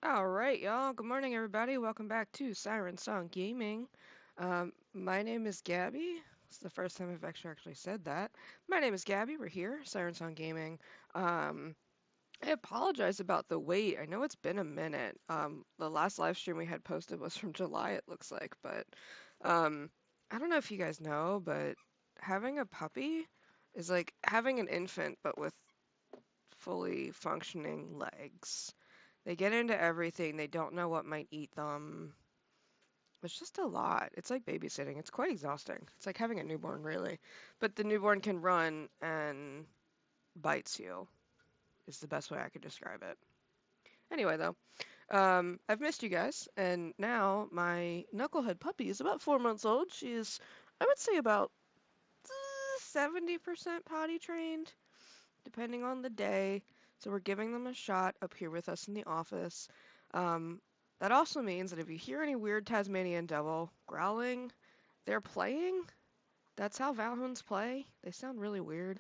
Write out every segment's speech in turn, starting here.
Alright, y'all. Good morning, everybody. Welcome back to Siren Song Gaming. My name is Gabby. It's the first time I've actually said that. My name is Gabby. We're here, Siren Song Gaming. I apologize about the wait. I know it's been a minute. The last live stream we had posted was from July, it looks like. But um, I don't know if you guys know, but having a puppy is like having an infant, but with fully functioning legs. They get into everything. They don't know what might eat them. It's just a lot. It's like babysitting. It's quite exhausting. It's like having a newborn, really. But the newborn can run and bites you, is the best way I could describe it. Anyway, though, I've missed you guys, and now my knucklehead puppy is about 4 months old. She is, I would say, about 70% potty trained, depending on the day. So we're giving them a shot up here with us in the office. Um, that also means that if you hear any weird Tasmanian devil growling, they're playing. That's how Valhounds play. They sound really weird.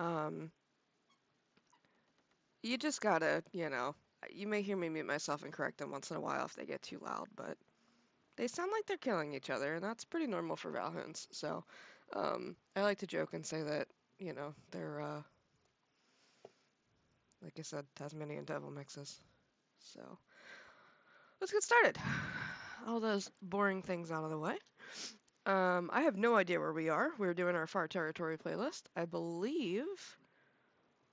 Um, you just gotta, you may hear me mute myself and correct them once in a while if they get too loud, but they sound like they're killing each other, and that's pretty normal for Valhounds. So I like to joke and say that, they're, like I said, Tasmanian devil mixes. So let's get started. All those boring things out of the way. I have no idea where we are. We're doing our Far Territory playlist. I believe.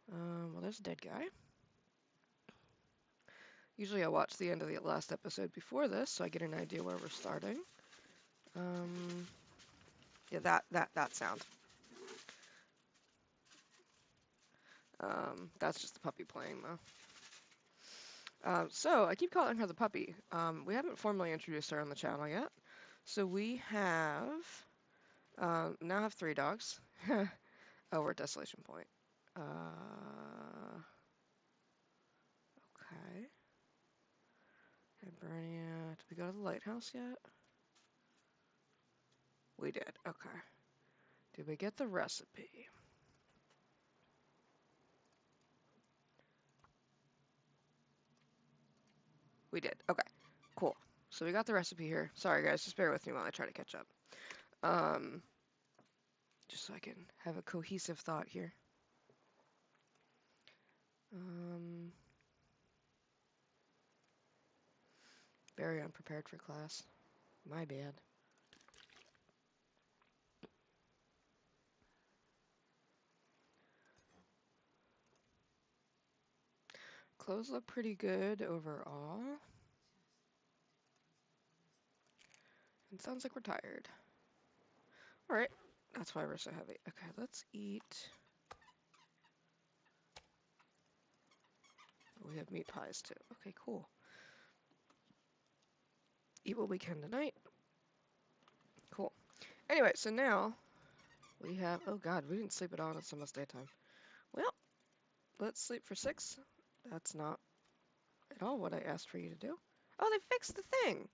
Well, there's a dead guy. Usually I watch the end of the last episode before this, so I get an idea where we're starting. Yeah, that sound. That's just the puppy playing, though. So I keep calling her the puppy. We haven't formally introduced her on the channel yet. So we now have 3 dogs. Oh, we're at Desolation Point. Okay. Hibernia. Did we go to the lighthouse yet? We did. Okay. Did we get the recipe? We did. Okay. Cool. So we got the recipe here. Sorry, guys. Just bear with me while I try to catch up. Um, just so I can have a cohesive thought here. Um, very unprepared for class. My bad. Clothes look pretty good overall. It sounds like we're tired. Alright. That's why we're so heavy. Okay, let's eat. We have meat pies too. Okay, cool. Eat what we can tonight. Cool. Anyway, so now we have. Oh god, we didn't sleep at all. It's almost daytime. Well, let's sleep for 6. That's not at all what I asked for you to do. Oh, they fixed the thing!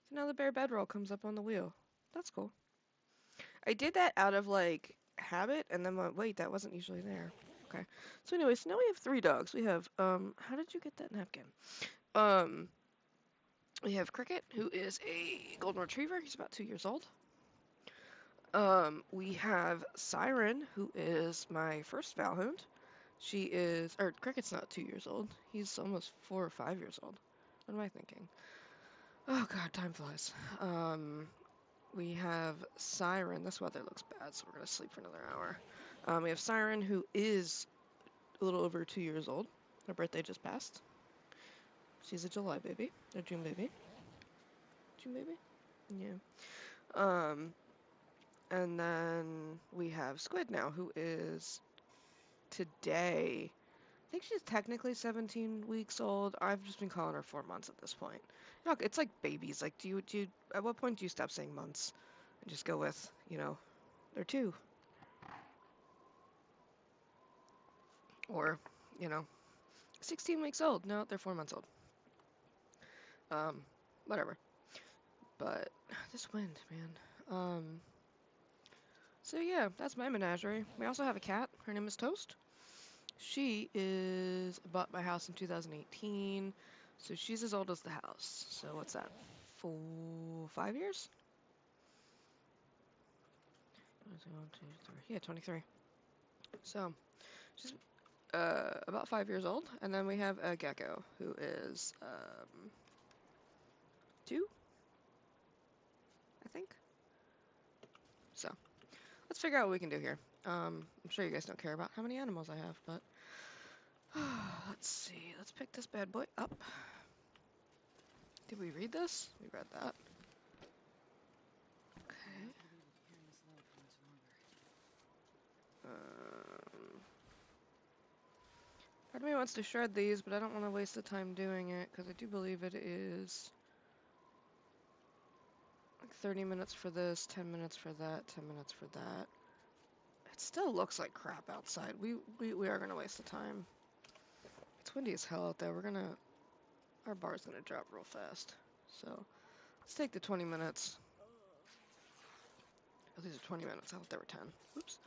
So now the bare bedroll comes up on the wheel. That's cool. I did that out of like habit, and then went, wait, that wasn't usually there. Okay. So anyway, so now we have 3 dogs. We have how did you get that napkin? Um, we have Cricket, who is a golden retriever. He's about 2 years old. We have Siren, who is my first Valhound. She is, or Cricket's not 2 years old. He's almost 4 or 5 years old. What am I thinking? Oh god, time flies. We have Siren. This weather looks bad, so we're gonna sleep for another hour. We have Siren, who is a little over 2 years old. Her birthday just passed. She's a July baby, or June baby. June baby? Yeah. Um, and then we have Squid now, who is today. I think she's technically 17 weeks old. I've just been calling her 4 months at this point. Look, it's like babies. Like, at what point do you stop saying months and just go with, they're 2, or, you know, 16 weeks old. No, they're 4 months old. Whatever. But this wind, man. So yeah, that's my menagerie. We also have a cat. Her name is Toast. She bought my house in 2018. So she's as old as the house. So what's that? 5 years? 1, 2, 3. Yeah, 23. So she's about 5 years old. And then we have a gecko who is 2, I think. So let's figure out what we can do here. I'm sure you guys don't care about how many animals I have, but let's see. Let's pick this bad boy up. Did we read this? We read that. Okay. Part of me wants to shred these, but I don't want to waste the time doing it, because I do believe it is like 30 minutes for this, 10 minutes for that, 10 minutes for that. It still looks like crap outside. We are going to waste the time. It's windy as hell out there. Our bar's going to drop real fast. So let's take the 20 minutes. Oh, these are 20 minutes. I thought there were 10. Oops.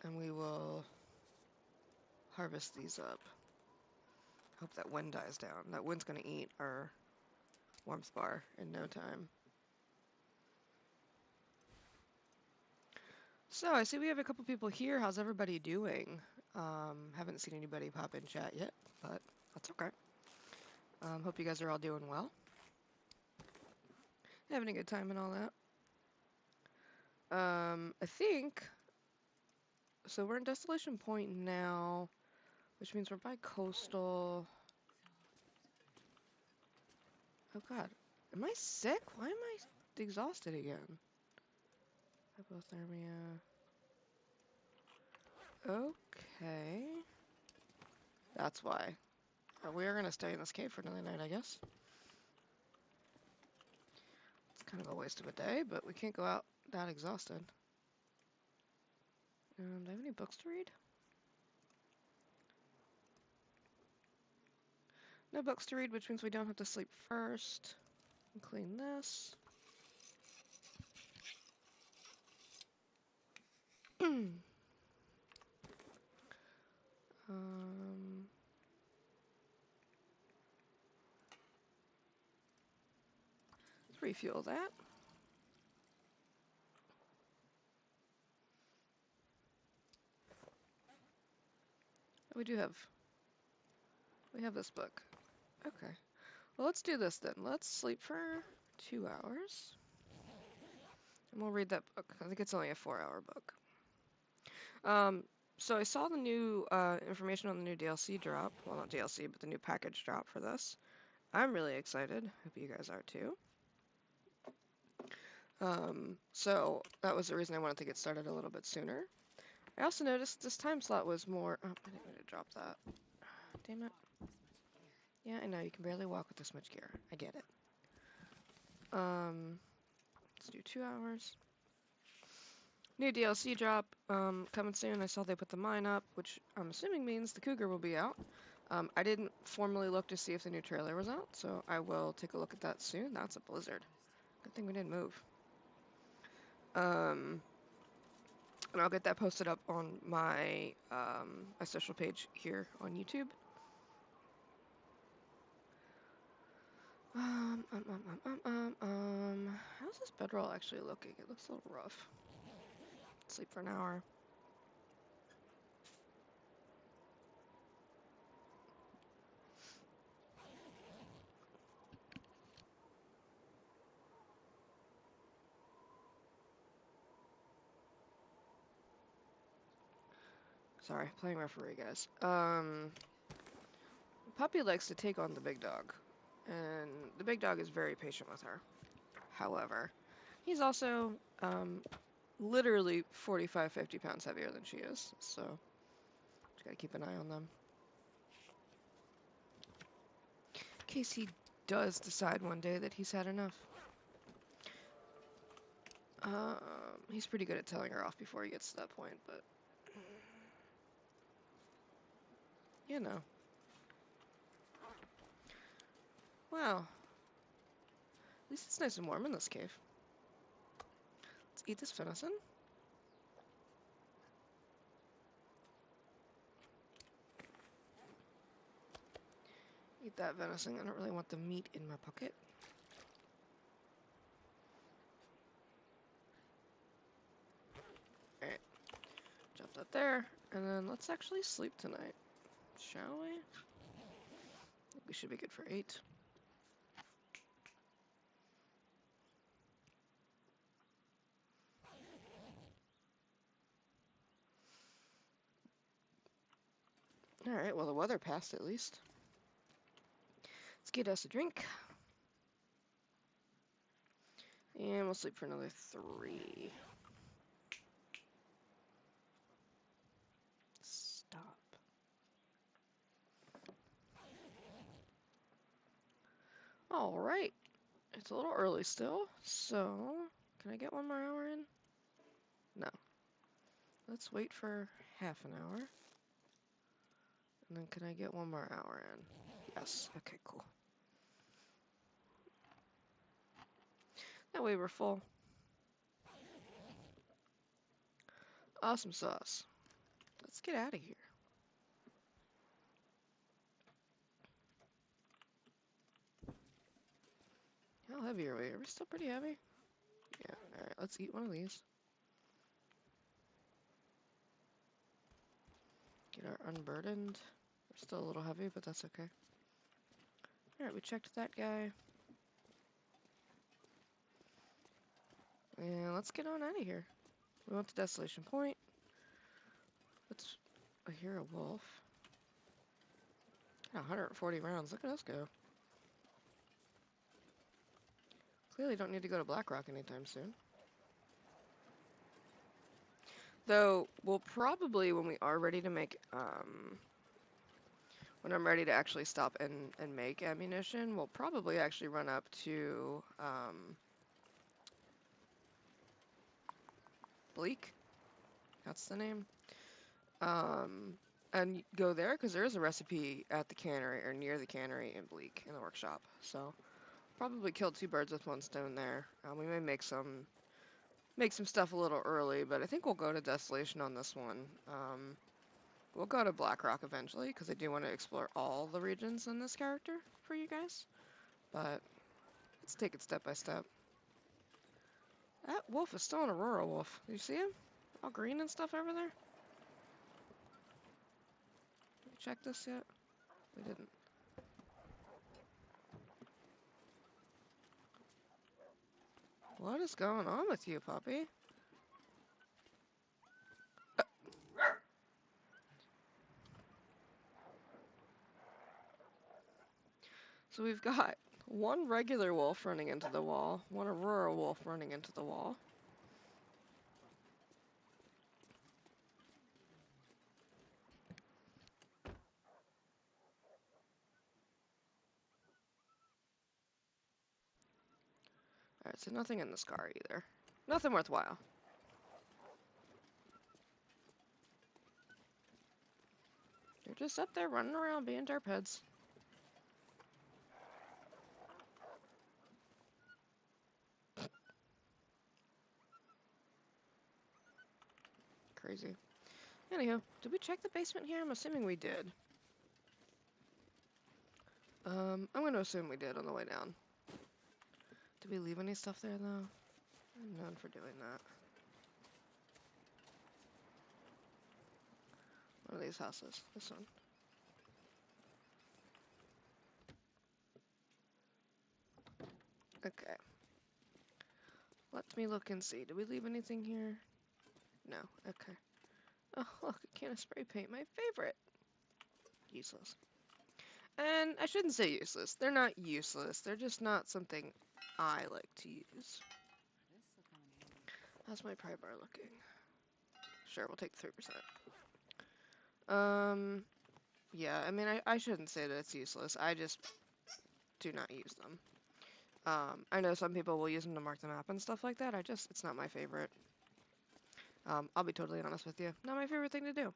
And we will harvest these up. Hope that wind dies down. That wind's going to eat our warmth bar in no time. So I see we have a couple people here. How's everybody doing? Haven't seen anybody pop in chat yet, but that's okay. Hope you guys are all doing well. Having a good time and all that. I think, so we're in Desolation Point now, which means we're by Coastal. Oh god, am I sick? Why am I exhausted again? Hypothermia. Okay. That's why. We are going to stay in this cave for another night, I guess. It's kind of a waste of a day, but we can't go out that exhausted. Do I have any books to read? No books to read, which means we don't have to sleep first. And clean this. Let's refuel that. We have this book. Okay. Well, let's do this then. Let's sleep for 2 hours. And we'll read that book. I think it's only a 4-hour book. So I saw the new information on the new DLC drop. Well, not DLC, but the new package drop for this. I'm really excited. Hope you guys are too. So that was the reason I wanted to get started a little bit sooner. I also noticed this time slot was more... Oh, I didn't mean to drop that. Damn it. Yeah, I know, you can barely walk with this much gear. I get it. Let's do 2 hours. New DLC drop coming soon. I saw they put the mine up, which I'm assuming means the Cougar will be out. I didn't formally look to see if the new trailer was out, so I will take a look at that soon. That's a blizzard. Good thing we didn't move. And I'll get that posted up on my social page here on YouTube. How's this bedroll actually looking? It looks a little rough. Sleep for an hour. Sorry, playing referee, guys. Puppy likes to take on the big dog, and the big dog is very patient with her. However, he's also literally 45, 50 pounds heavier than she is, so just gotta keep an eye on them. In case he does decide one day that he's had enough. He's pretty good at telling her off before he gets to that point, but you know. Wow. At least it's nice and warm in this cave. Let's eat this venison. Eat eat that venison. I don't really want the meat in my pocket. Alright, drop that there, and then let's actually sleep tonight, shall we? I think we should be good for 8. Alright, well the weather passed at least. Let's get us a drink. And we'll sleep for another 3. Stop. Alright. It's a little early still, so can I get 1 more hour in? No. Let's wait for half an hour. And then can I get 1 more hour in? Yes. Okay, cool. That way we're full. Awesome sauce. Let's get out of here. How heavy are we? Are we still pretty heavy? Yeah, alright, let's eat one of these. Get our unburdened. We're still a little heavy, but that's okay. Alright, we checked that guy. And let's get on out of here. We went to Desolation Point. I hear a wolf. Got 140 rounds. Look at us go. Clearly don't need to go to Blackrock anytime soon. Though, we'll probably, when we are ready to make, when I'm ready to actually stop and make ammunition, we'll probably actually run up to, Bleak. That's the name. And go there, because there is a recipe at the cannery, or near the cannery in Bleak, in the workshop. So, probably kill 2 birds with 1 stone there. We may make some stuff a little early, but I think we'll go to Desolation on this one. We'll go to Blackrock eventually, because I do want to explore all the regions in this character for you guys. But, let's take it step by step. That wolf is still an Aurora wolf. Do you see him? All green and stuff over there? Did we check this yet? We didn't. What is going on with you, puppy? So we've got 1 regular wolf running into the wall, 1 Aurora wolf running into the wall. Alright, so nothing in this car either. Nothing worthwhile. They're just up there running around being derp heads. Crazy. Anyhow, did we check the basement here? I'm assuming we did. I'm gonna assume we did on the way down. Did we leave any stuff there, though? I'm known for doing that. One of these houses. This one. Okay. Let me look and see. Did we leave anything here? No. Okay. Oh, look, a can of spray paint. My favorite. Useless. And I shouldn't say useless. They're not useless. They're just not something I like to use. How's my pry bar looking? Sure, we'll take 3%. Yeah, I mean, I shouldn't say that it's useless. I just do not use them. I know some people will use them to mark the map and stuff like that. It's not my favorite. I'll be totally honest with you. Not my favorite thing to do.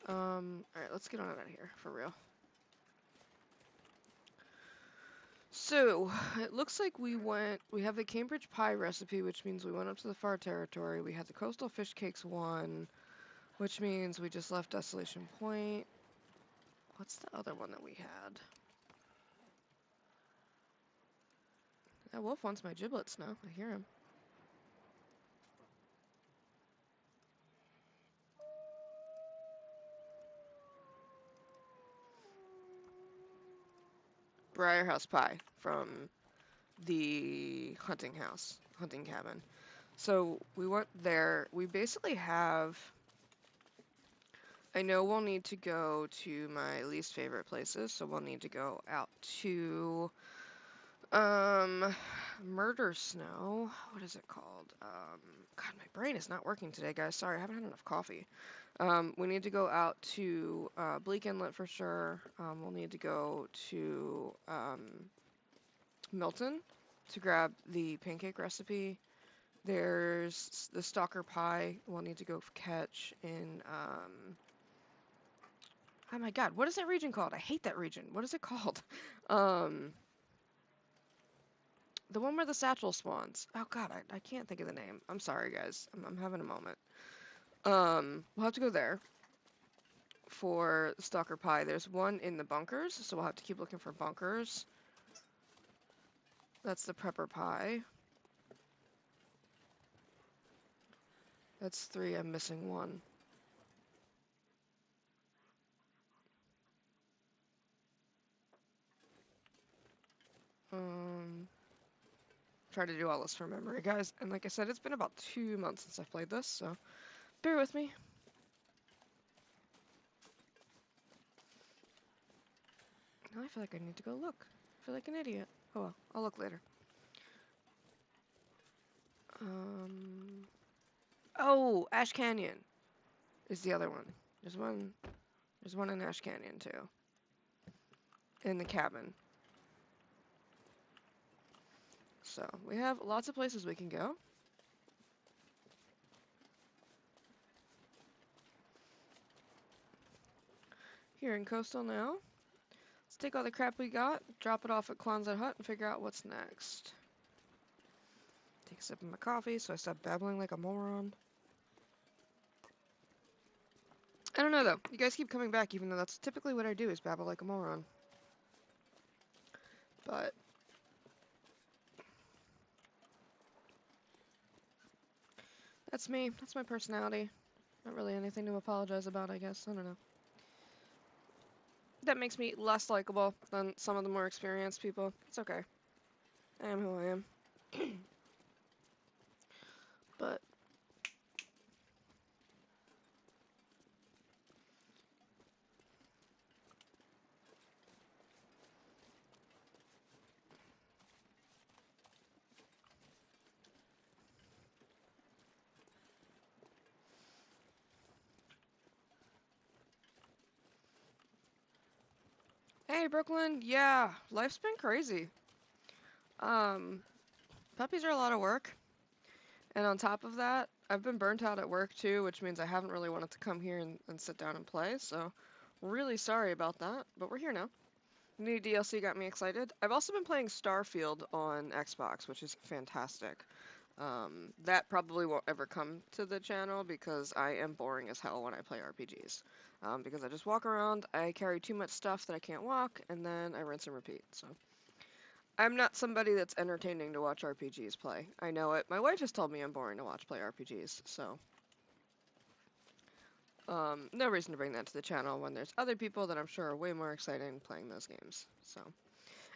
Alright, let's get on out of here, for real. So, it looks like we have the Cambridge pie recipe, which means we went up to the far territory. We had the coastal fish cakes 1, which means we just left Desolation Point. What's the other one that we had? That wolf wants my giblets now. I hear him. Briarhouse Pie from the hunting cabin. So we went there. We basically have. I know we'll need to go to my least favorite places, so we'll need to go out to Murder Snow. What is it called? God, my brain is not working today, guys. Sorry, I haven't had enough coffee. We need to go out to Bleak Inlet for sure. We'll need to go to Milton to grab the pancake recipe. There's the Stalker Pie we'll need to go catch in, oh my god, what is that region called? I hate that region. What is it called? The one where the satchel spawns. Oh god, I can't think of the name. I'm sorry, guys. I'm having a moment. We'll have to go there for Stalker Pie. There's one in the bunkers, so we'll have to keep looking for bunkers. That's the Prepper Pie. That's 3, I'm missing 1. Try to do all this from memory, guys. And like I said, it's been about 2 months since I've played this, so bear with me. Now I feel like I need to go look. I feel like an idiot. Oh well, I'll look later. Oh, Ash Canyon is the other one. There's one in Ash Canyon too. In the cabin. So, we have lots of places we can go. Here in Coastal now. Let's take all the crap we got, drop it off at Quonset Hut, and figure out what's next. Take a sip of my coffee so I stop babbling like a moron. I don't know though. You guys keep coming back even though that's typically what I do is babble like a moron. But that's me. That's my personality. Not really anything to apologize about, I guess. I don't know. That makes me less likable than some of the more experienced people. It's okay. I am who I am. But hey, Brooklyn. Yeah, life's been crazy. Puppies are a lot of work. And on top of that, I've been burnt out at work too, which means I haven't really wanted to come here and sit down and play. So, really sorry about that. But we're here now. New DLC got me excited. I've also been playing Starfield on Xbox, which is fantastic. That probably won't ever come to the channel because I am boring as hell when I play RPGs. Because I just walk around, I carry too much stuff that I can't walk, and then I rinse and repeat. So I'm not somebody that's entertaining to watch RPGs play. I know it. My wife has told me I'm boring to watch play RPGs, so no reason to bring that to the channel when there's other people that I'm sure are way more excited playing those games. So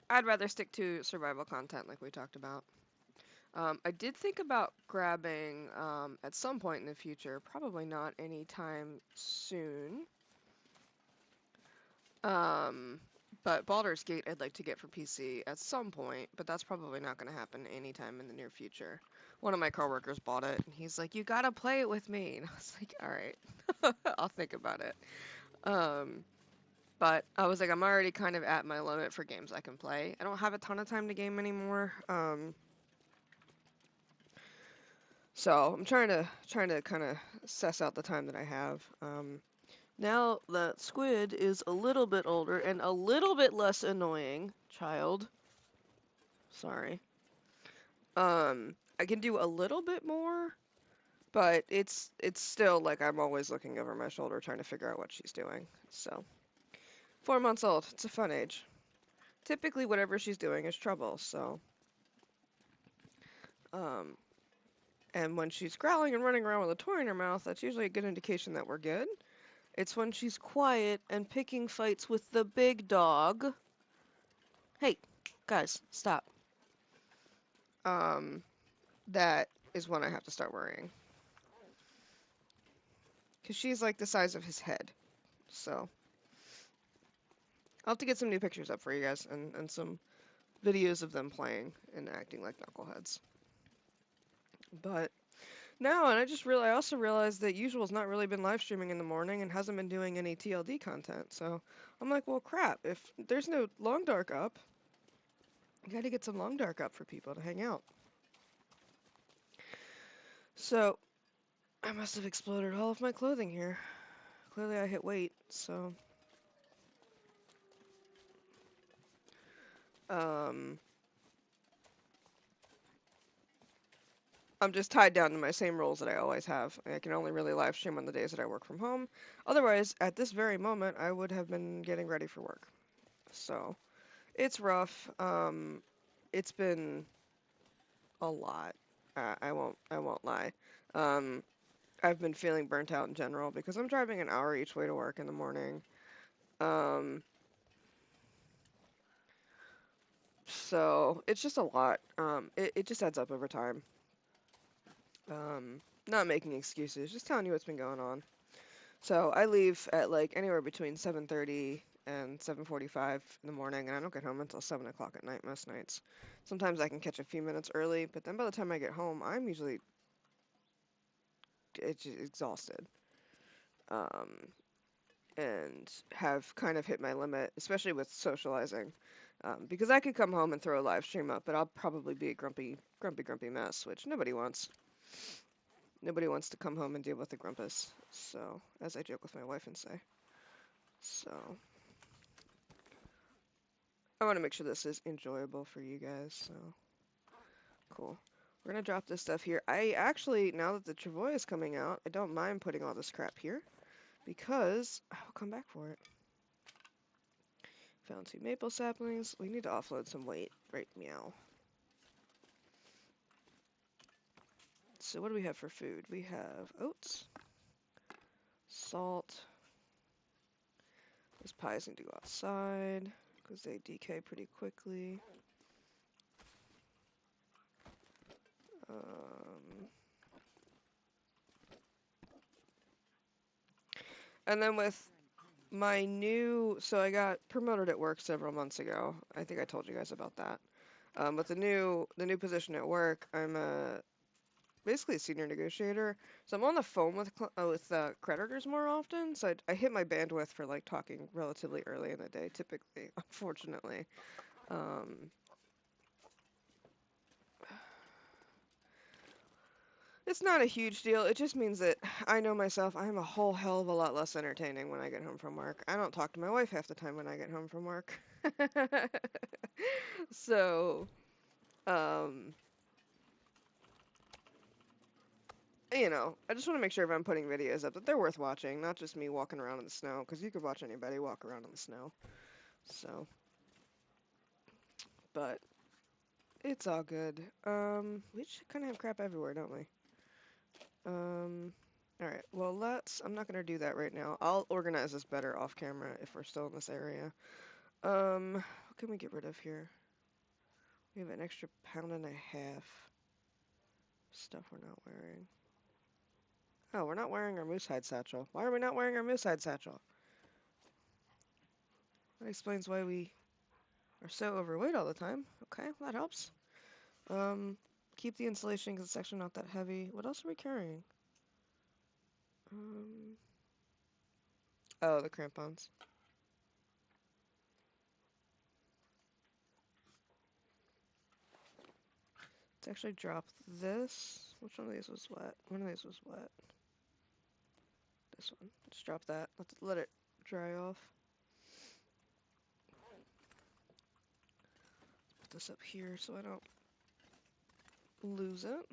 I'd rather stick to survival content like we talked about. I did think about grabbing at some point in the future, probably not anytime soon. But Baldur's Gate I'd like to get for PC at some point, but that's probably not going to happen anytime in the near future. One of my coworkers bought it, and he's like, "You gotta play it with me." And I was like, "All right, I'll think about it." But I was like, I'm already kind of at my limit for games I can play. I don't have a ton of time to game anymore. So I'm trying to kind of suss out the time that I have. Now that Squid is a little bit older and a little bit less annoying, child. Sorry. I can do a little bit more, but it's still like I'm always looking over my shoulder trying to figure out what she's doing. So 4 months old. It's a fun age. Typically, whatever she's doing is trouble, so. Um, and when she's growling and running around with a toy in her mouth, that's usually a good indication that we're good. It's when she's quiet and picking fights with the big dog. Hey, guys, stop. That is when I have to start worrying. Because she's like the size of his head. So, I'll have to get some new pictures up for you guys and some videos of them playing and acting like knuckleheads. But no, and I also realized that Usual's not really been live streaming in the morning and hasn't been doing any TLD content. So I'm like, well, crap. If there's no Long Dark up, I got to get some Long Dark up for people to hang out. So I must have exploded all of my clothing here. Clearly, I hit weight. So I'm just tied down to my same rules that I always have. I can only really live stream on the days that I work from home. Otherwise, at this very moment, I would have been getting ready for work. So it's rough. It's been a lot. I won't lie. Um, I've been feeling burnt out in general because I'm driving an hour each way to work in the morning. Um, so it's just a lot. It just adds up over time. Not making excuses, just telling you what's been going on. So I leave at like anywhere between 7:30 and 7:45 in the morning, and I don't get home until 7 o'clock at night most nights. Sometimes I can catch a few minutes early, but then by the time I get home, I'm usually exhausted, um, and have kind of hit my limit, especially with socializing. Because I could come home and throw a live stream up, but I'll probably be a grumpy mess, which nobody wants. Nobody wants to come home and deal with the grumpus. So, as I joke with my wife and say. So, I want to make sure this is enjoyable for you guys. So, cool. We're going to drop this stuff here. I actually, now that the Travois is coming out, I don't mind putting all this crap here. Because I'll come back for it. Found 2 maple saplings. We need to offload some weight. Right, meow. So what do we have for food? We have oats, salt. Those pies need to go outside because they decay pretty quickly. And then with my new, so I got promoted at work several months ago. I think I told you guys about that. With the new position at work, I'm basically a senior negotiator. So I'm on the phone with creditors more often. So I hit my bandwidth for like talking relatively early in the day, typically, unfortunately. It's not a huge deal. It just means that I know myself, I am a whole hell of a lot less entertaining when I get home from work. I don't talk to my wife half the time when I get home from work. So, you know, I just want to make sure if I'm putting videos up that they're worth watching, not just me walking around in the snow, because you could watch anybody walk around in the snow. So, but it's all good. We just kind of have crap everywhere, don't we? Alright, well I'm not gonna do that right now. I'll organize this better off camera if we're still in this area. What can we get rid of here? We have an extra £1.50 stuff we're not wearing. Oh, we're not wearing our moose hide satchel. Why are we not wearing our moose hide satchel? That explains why we are so overweight all the time. Okay, well, that helps. Keep the insulation because it's actually not that heavy. What else are we carrying? Oh, the crampons. Let's actually drop this. Which one of these was wet? One of these was wet. This one. Let's drop that. Let it dry off. Put this up here so I don't lose it.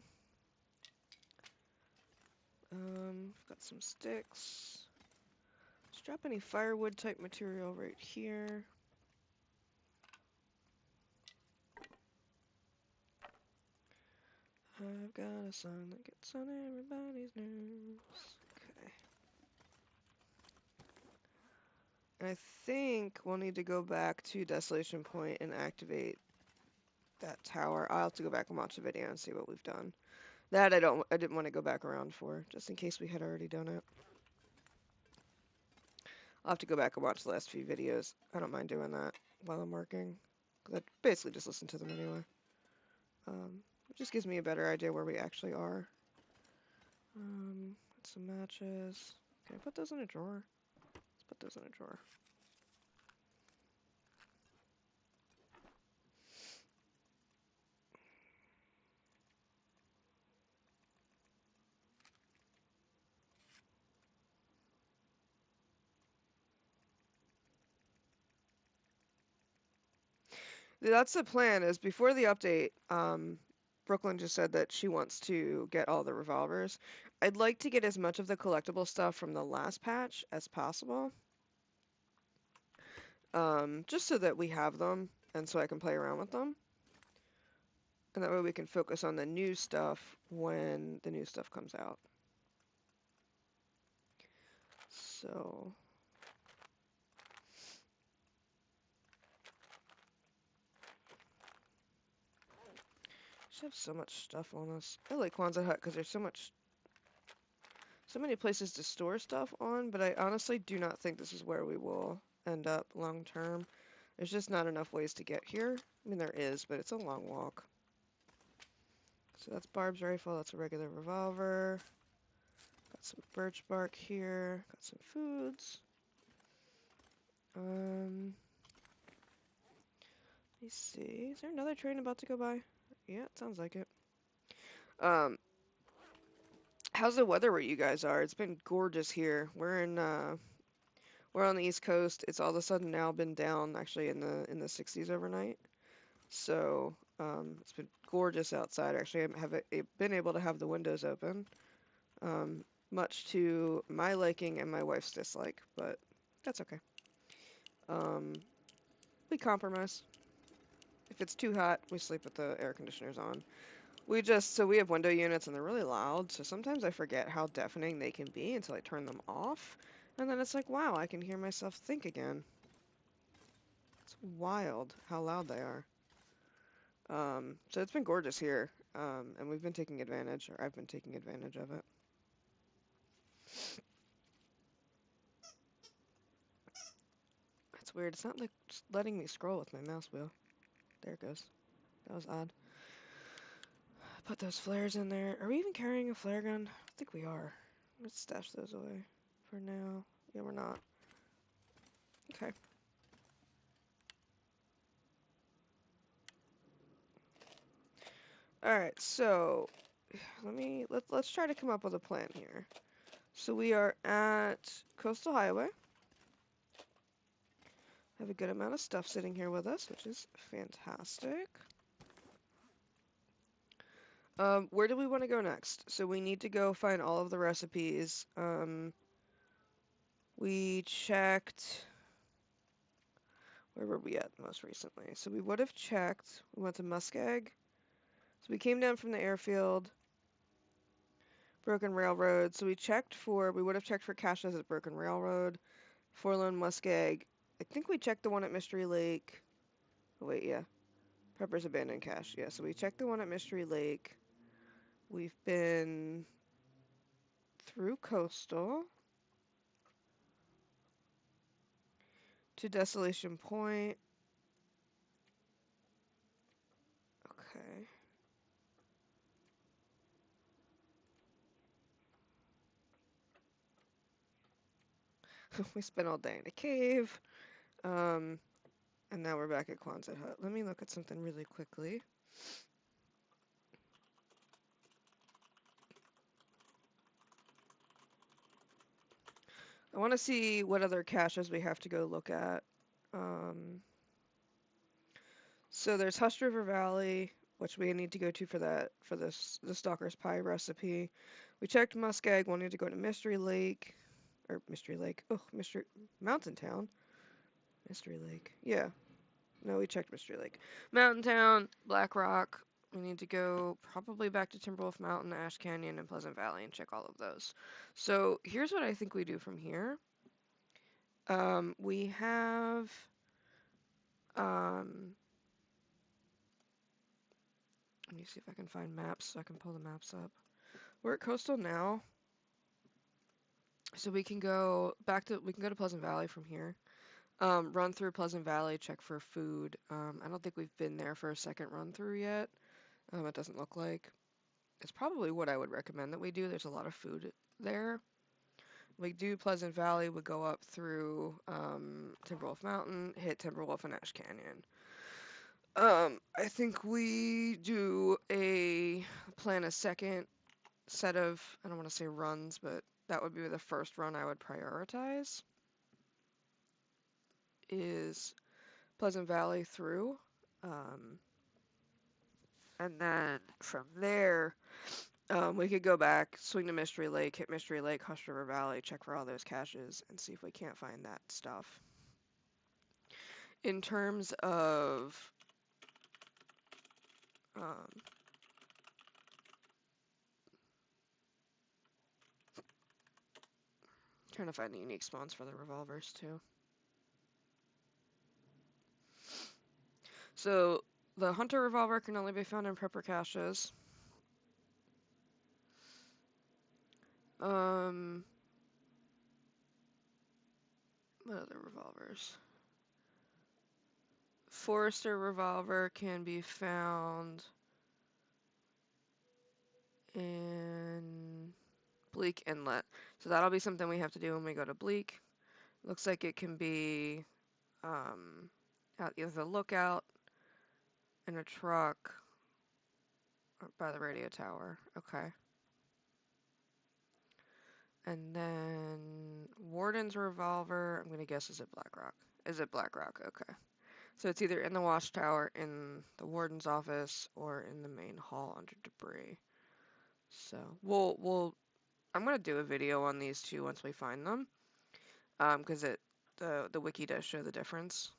I've got some sticks. Let's drop any firewood type material right here. I've got a song that gets on everybody's nerves. Okay. I think we'll need to go back to Desolation Point and activate that tower. I'll have to go back and watch the video and see what we've done. That I didn't want to go back around for, just in case we had already done it. I'll have to go back and watch the last few videos. I don't mind doing that while I'm working, because I basically just listen to them anyway. It just gives me a better idea where we actually are. Some matches. Can I put those in a drawer? Let's put those in a drawer. That's the plan, is before the update, Brooklyn just said that she wants to get all the revolvers. I'd like to get as much of the collectible stuff from the last patch as possible. Just so that we have them, and so I can play around with them. And that way we can focus on the new stuff when the new stuff comes out. So... I have so much stuff on us. I like Kwanzaa Hut because there's so many places to store stuff on, but I honestly do not think this is where we will end up long term. There's just not enough ways to get here. I mean, there is, but it's a long walk. So that's Barb's rifle, that's a regular revolver. Got some birch bark here, got some foods. Let me see, is there another train about to go by? Yeah, it sounds like it. How's the weather where you guys are? It's been gorgeous here. We're on the East Coast. It's all of a sudden now been down actually in the 60s overnight. So it's been gorgeous outside. Actually, I have been able to have the windows open, much to my liking and my wife's dislike, but that's okay. We compromise. If it's too hot, we sleep with the air conditioners on. We have window units and they're really loud, so sometimes I forget how deafening they can be until I turn them off. And then it's like, wow, I can hear myself think again. It's wild how loud they are. So it's been gorgeous here, and we've been taking advantage, or I've been taking advantage of it. That's weird. It's not like just letting me scroll with my mouse wheel. There it goes. That was odd. Put those flares in there. Are we even carrying a flare gun? I think we are. Let's stash those away for now. Yeah, we're not. Okay. Alright, so let's try to come up with a plan here. So we are at Coastal Highway. Have a good amount of stuff sitting here with us, which is fantastic. Where do we want to go next? So we need to go find all of the recipes. We checked... Where were we at most recently? So we would have checked... We went to Muskeg. So we came down from the airfield. Broken Railroad. So we would have checked for caches at Broken Railroad. Forlorn Muskeg. I think we checked the one at Mystery Lake. Oh, wait, yeah. Pepper's Abandoned Cache. Yeah, so we checked the one at Mystery Lake. We've been through Coastal to Desolation Point. Okay. We spent all day in a cave. And now we're back at Kwanzaa Hut. Let me look at something really quickly. I want to see what other caches we have to go look at. So there's Hush River Valley, which we need to go to for the Stalker's Pie recipe. We checked Muskeg, wanted to go to Mystery Lake. or Mystery Lake. Oh, Mystery Mountain Town. Mystery Lake. Yeah. No, we checked Mystery Lake. Mountain Town, Black Rock. We need to go probably back to Timberwolf Mountain, Ash Canyon, and Pleasant Valley and check all of those. So here's what I think we do from here. We have let me see if I can find maps so I can pull the maps up. We're at Coastal now, so we can go to Pleasant Valley from here. Run through Pleasant Valley, check for food. I don't think we've been there for a second run through yet. It doesn't look like. It's probably what I would recommend that we do. There's a lot of food there. We do Pleasant Valley, we go up through Timberwolf Mountain, hit Timberwolf and Ash Canyon. I think we plan a second set of, I don't want to say runs, but that would be the first run I would prioritize, is Pleasant Valley through. And then from there, we could go back, swing to Mystery Lake, hit Mystery Lake, Hush River Valley, check for all those caches, and see if we can't find that stuff. In terms of trying to find the unique spawns for the revolvers too. So the Hunter revolver can only be found in prepper caches. What other revolvers? Forester revolver can be found in Bleak Inlet. So that'll be something we have to do when we go to Bleak. Looks like it can be at either the lookout, in a truck, or by the radio tower. Okay. And then Warden's revolver, I'm going to guess, is it Black Rock? Is it Black Rock? Okay. So it's either in the watchtower, in the warden's office, or in the main hall under debris. So I'm gonna do a video on these two once we find them, because the wiki does show the difference.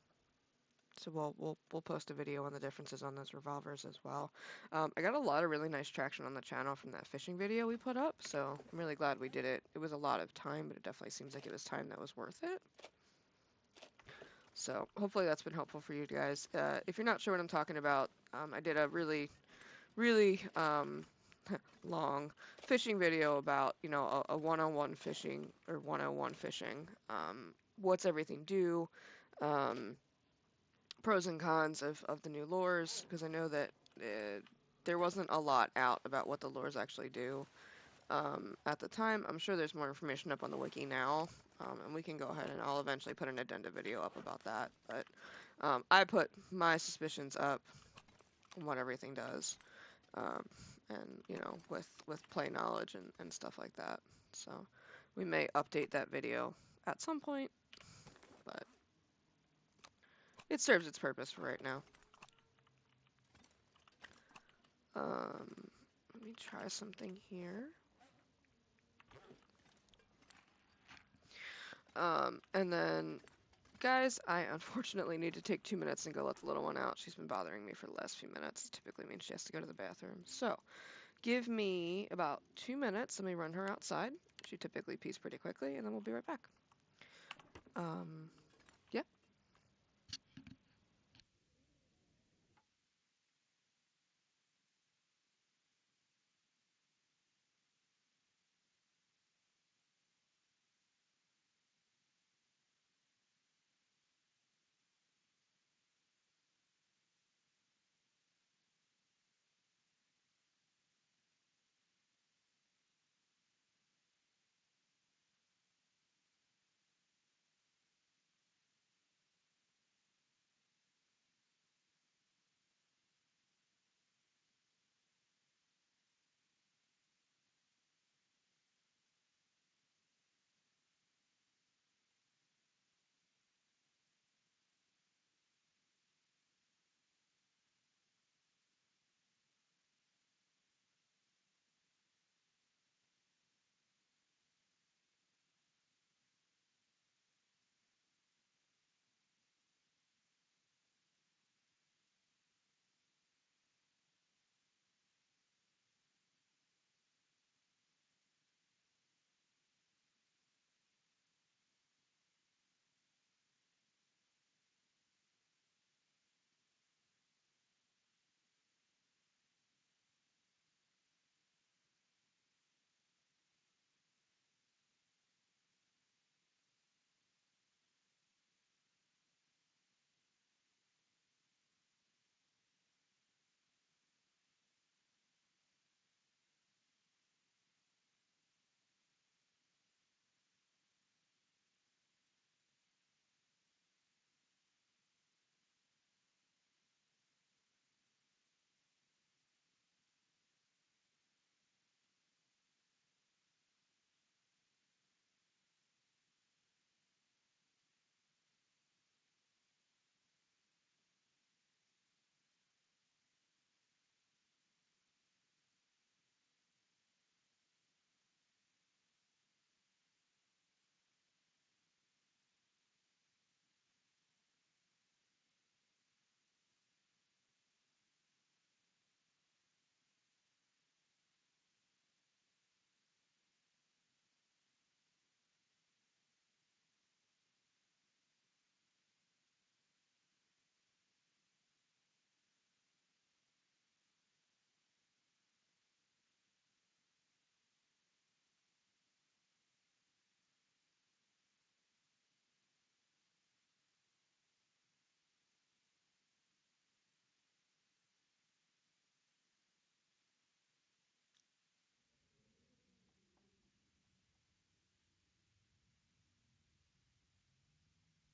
So we'll post a video on the differences on those revolvers as well. I got a lot of really nice traction on the channel from that fishing video we put up, so I'm really glad we did it. It was a lot of time, but it definitely seems like it was time that was worth it. So hopefully that's been helpful for you guys. If you're not sure what I'm talking about, I did a really long fishing video about, a one-on-one fishing or 101 fishing. What's everything do? Pros and cons of the new lures, because I know that there wasn't a lot out about what the lures actually do at the time. I'm sure there's more information up on the wiki now, and we can go ahead and I'll eventually put an addenda video up about that. But I put my suspicions up on what everything does, and with play knowledge and stuff like that. So we may update that video at some point, but it serves its purpose for right now. Let me try something here. And then, guys, I unfortunately need to take 2 minutes and go let the little one out. She's been bothering me for the last few minutes. It typically means she has to go to the bathroom. So, give me about 2 minutes. Let me run her outside. She typically pees pretty quickly, and then we'll be right back. Yeah.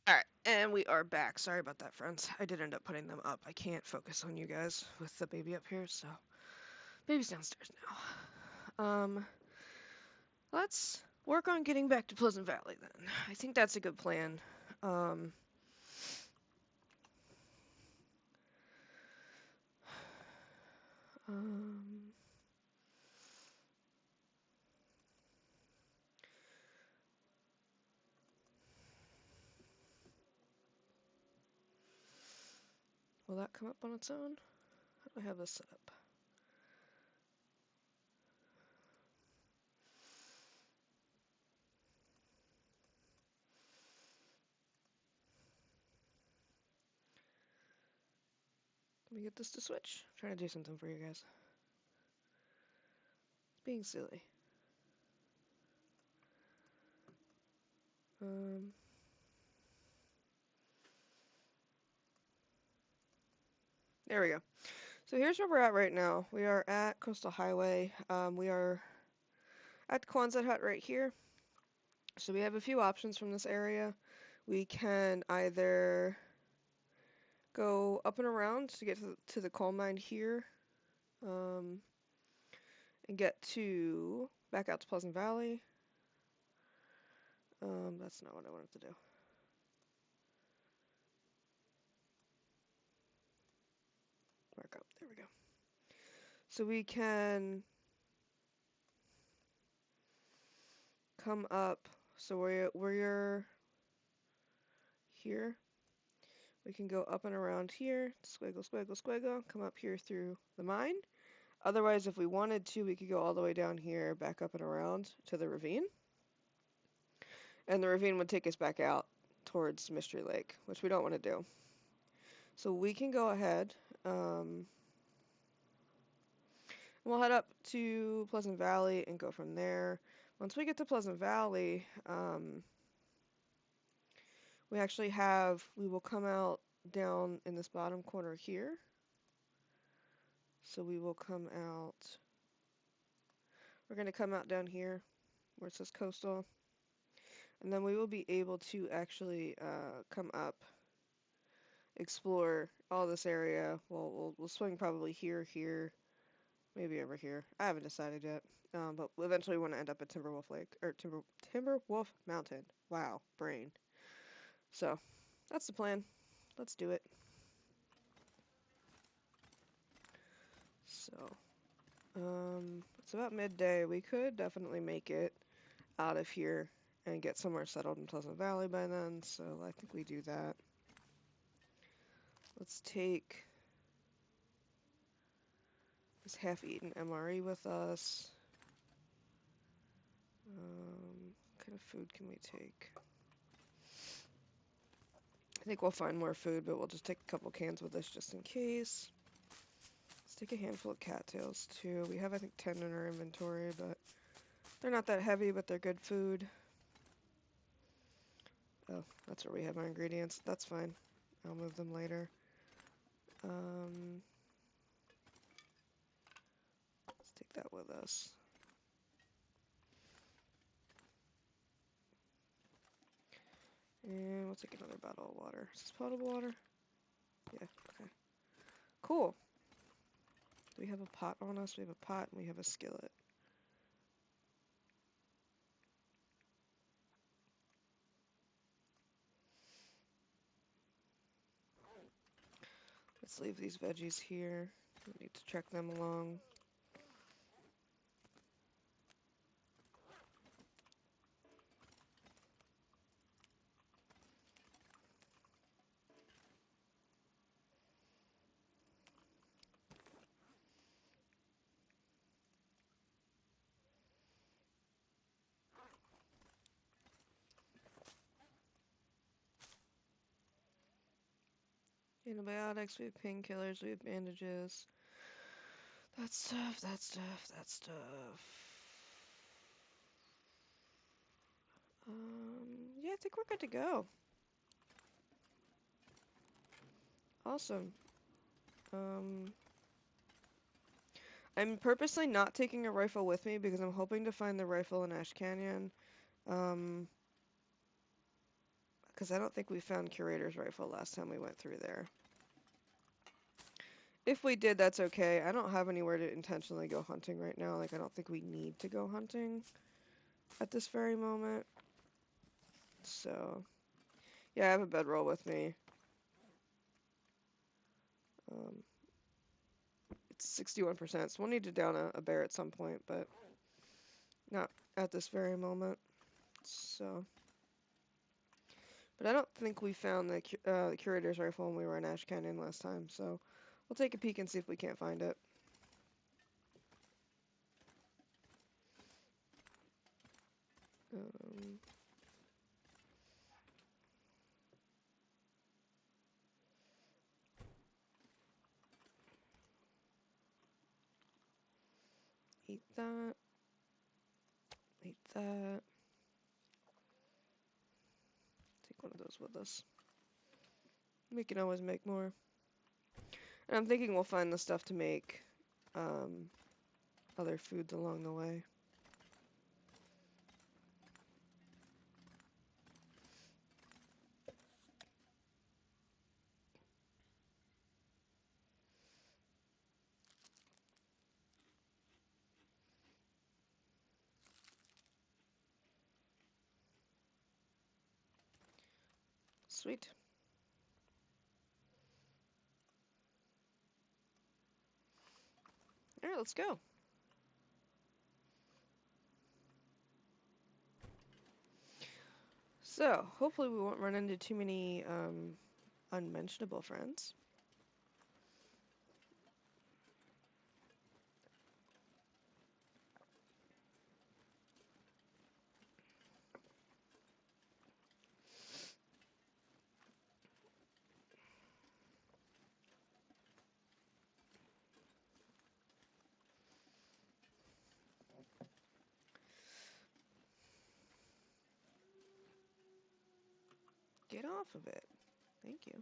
Alright, and we are back. Sorry about that, friends. I did end up putting them up. I can't focus on you guys with the baby up here, so baby's downstairs now. Let's work on getting back to Pleasant Valley then. I think that's a good plan. Um, um, will that come up on its own? How do I have this set up? Let me get this to switch. I'm trying to do something for you guys. It's being silly. Um, there we go. So here's where we're at right now. We are at Coastal Highway. We are at the Quonset hut right here. So we have a few options from this area. We can either go up and around to get to the coal mine here, and get to back out to Pleasant Valley. That's not what I wanted to do. Back up. There we go. So we can come up. So we're here. We can go up and around here. Squiggle, squiggle, squiggle. Come up here through the mine. Otherwise, if we wanted to, we could go all the way down here, back up and around to the ravine. And the ravine would take us back out towards Mystery Lake, which we don't want to do. So we can go ahead. We'll head up to Pleasant Valley and go from there. Once we get to Pleasant Valley, we will come out down in this bottom corner here. So we will come out, we're going to come out down here where it says Coastal. And then we will be able to actually come up, explore all this area. We'll swing probably here, maybe over here. I haven't decided yet. But eventually we want to end up at Timberwolf Lake, or Timberwolf Mountain. Wow, brain. So, that's the plan. Let's do it. So, it's about midday. We could definitely make it out of here and get somewhere settled in Pleasant Valley by then, so I think we do that. Let's take this half-eaten MRE with us. What kind of food can we take? I think we'll find more food, but we'll just take a couple cans with us just in case. Let's take a handful of cattails too. We have, I think, 10 in our inventory, but they're not that heavy, but they're good food. Oh, that's where we have our ingredients. That's fine. I'll move them later. Let's take that with us. And we'll take another bottle of water. Is this potable water? Yeah, okay. Cool. Do we have a pot on us? We have a pot and we have a skillet. Let's leave these veggies here. We need to trek them along. Antibiotics, we have painkillers, we have bandages. That stuff, that stuff, that stuff. Yeah, I think we're good to go. Awesome. I'm purposely not taking a rifle with me because I'm hoping to find the rifle in Ash Canyon. Because I don't think we found Curator's Rifle last time we went through there. If we did, that's okay. I don't have anywhere to intentionally go hunting right now. Like, I don't think we need to go hunting at this very moment. So, yeah, I have a bedroll with me. It's 61%, so we'll need to down a bear at some point, but not at this very moment. So, but I don't think we found the Curator's Rifle when we were in Ash Canyon last time, so we'll take a peek and see if we can't find it. Eat that. Eat that. Take one of those with us. We can always make more. And I'm thinking we'll find the stuff to make other foods along the way. Sweet. Alright, let's go. So, hopefully we won't run into too many unmentionable friends. Get off of it. Thank you.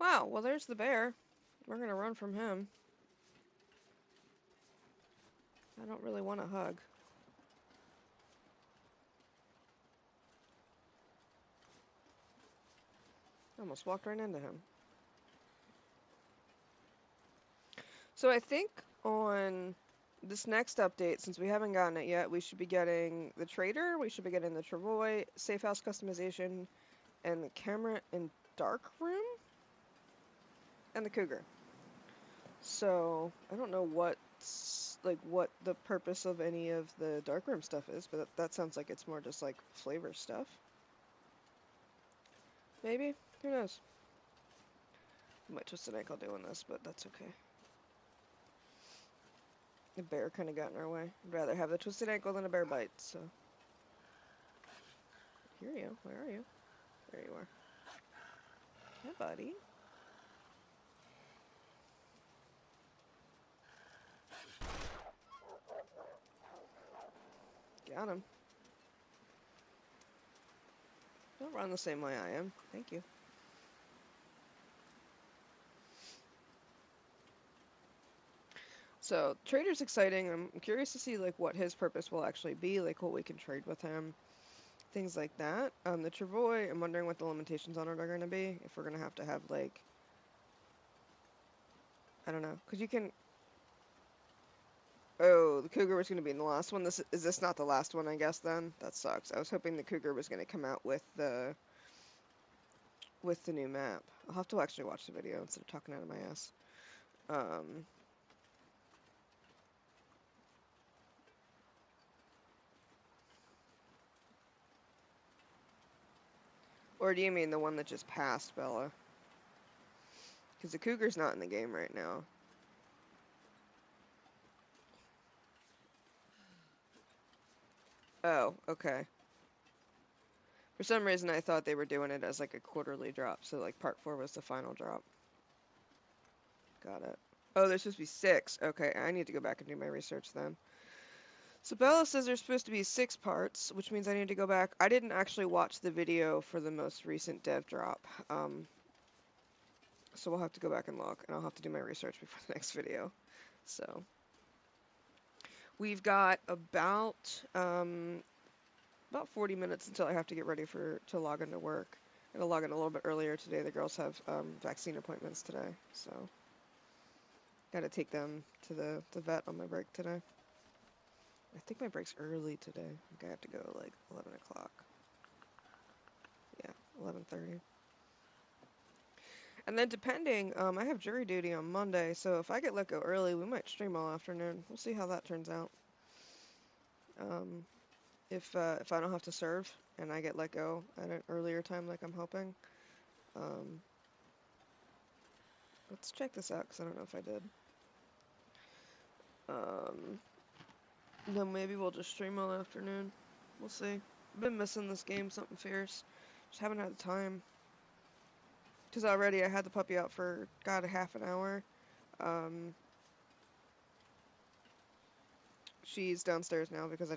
Wow, well there's the bear. We're gonna run from him. I don't really want a hug. I almost walked right into him. So I think on this next update, since we haven't gotten it yet, we should be getting the trader, we should be getting the Travoy, safe house customization, and the camera and dark room, and the cougar. So I don't know what the purpose of any of the darkroom stuff is, but that sounds like it's more just like flavor stuff. Maybe? Who knows? I might twist an ankle doing this, but that's okay. The bear kind of got in our way. I'd rather have the twisted ankle than a bear bite, so. Here you are. Where are you? There you are. Hi, buddy. Got him. Don't run the same way I am. Thank you. So, trader's exciting. I'm curious to see like what his purpose will actually be, like what we can trade with him, things like that. The Travoy, I'm wondering what the limitations on it are going to be. If we're going to have like, I don't know, because you can. Oh, the cougar was going to be in the last one. Is this not the last one? I guess then that sucks. I was hoping the cougar was going to come out with the new map. I'll have to actually watch the video instead of talking out of my ass. Or do you mean the one that just passed, Bella? Because the cougar's not in the game right now. Oh, okay. For some reason, I thought they were doing it as like a quarterly drop, so like part 4 was the final drop. Got it. Oh, there's supposed to be 6. Okay, I need to go back and do my research then. So Bella says there's supposed to be 6 parts, which means I need to go back. I didn't actually watch the video for the most recent dev drop, so we'll have to go back and look, and I'll have to do my research before the next video. So we've got about 40 minutes until I have to get ready to log into work. I'm gonna log in a little bit earlier today. The girls have vaccine appointments today, so gotta take them to the vet on my break today. I think my break's early today. I think I have to go like 11 o'clock. Yeah, 11:30. And then depending, I have jury duty on Monday, so if I get let go early, we might stream all afternoon. We'll see how that turns out. If I don't have to serve and I get let go at an earlier time like I'm hoping. Let's check this out because I don't know if I did. Then maybe we'll just stream all afternoon. We'll see. I've been missing this game, something fierce. Just haven't had the time. Because already I had the puppy out for, God, a half an hour. She's downstairs now because I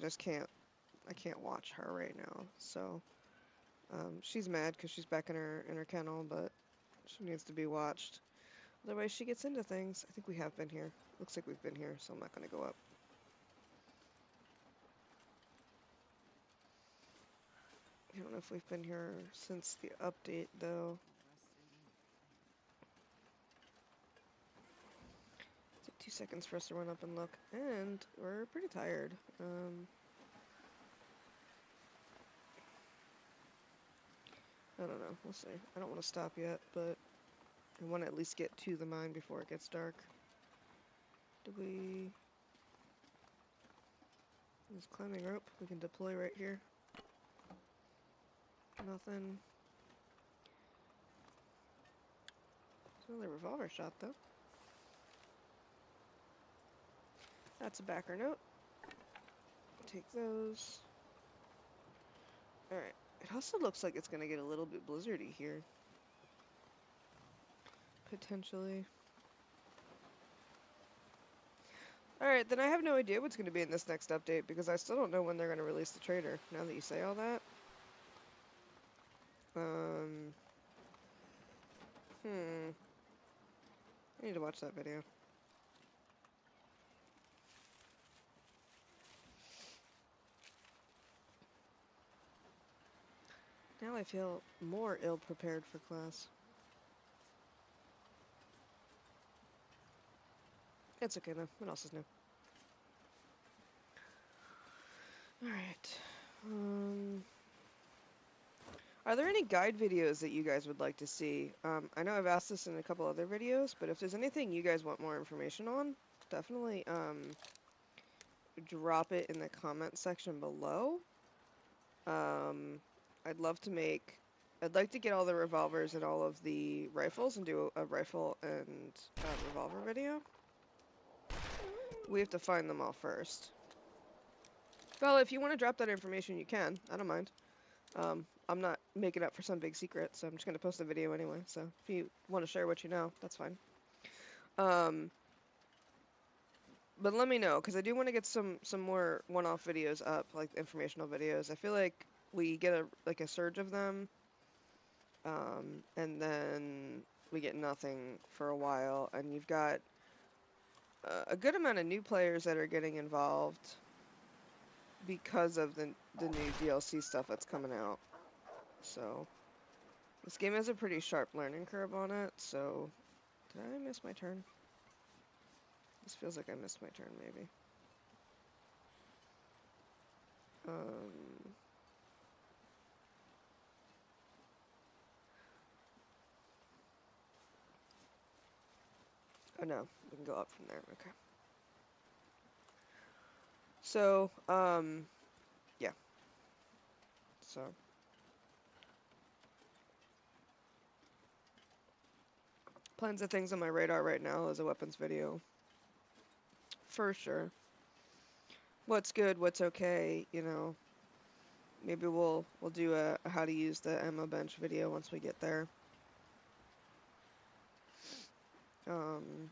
can't watch her right now. So, she's mad because she's back in her kennel, but she needs to be watched. Otherwise she gets into things. I think we have been here. Looks like we've been here, so I'm not going to go up. I don't know if we've been here since the update, though. Take 2 seconds for us to run up and look. And we're pretty tired. I don't know. We'll see. I don't want to stop yet, but I want to at least get to the mine before it gets dark. Do we... There's climbing rope. We can deploy right here. Nothing. There's another revolver shot, though. That's a backer note. Take those. Alright. It also looks like it's going to get a little bit blizzardy here. Potentially. Alright, then I have no idea what's going to be in this next update because I still don't know when they're going to release the trader, now that you say all that. I need to watch that video. Now I feel more ill-prepared for class. It's okay though. What else is new? Alright. Are there any guide videos that you guys would like to see? I know I've asked this in a couple other videos, but if there's anything you guys want more information on, definitely drop it in the comment section below. I'd like to get all the revolvers and all of the rifles and do a rifle and revolver video. We have to find them all first. Well, if you want to drop that information, you can. I don't mind. I'm not making up for some big secret, so I'm just going to post a video anyway. So if you want to share what you know, that's fine. But let me know, because I do want to get some more one-off videos up, like informational videos. I feel like we get a surge of them, and then we get nothing for a while, and you've got a good amount of new players that are getting involved because of the new DLC stuff that's coming out. So this game has a pretty sharp learning curve on it, so did I miss my turn? This feels like I missed my turn, maybe. Oh no, we can go up from there, okay. So, yeah. So. Plans of things on my radar right now is a weapons video. For sure. What's good, what's okay, you know. Maybe we'll do a how to use the ammo bench video once we get there. Um,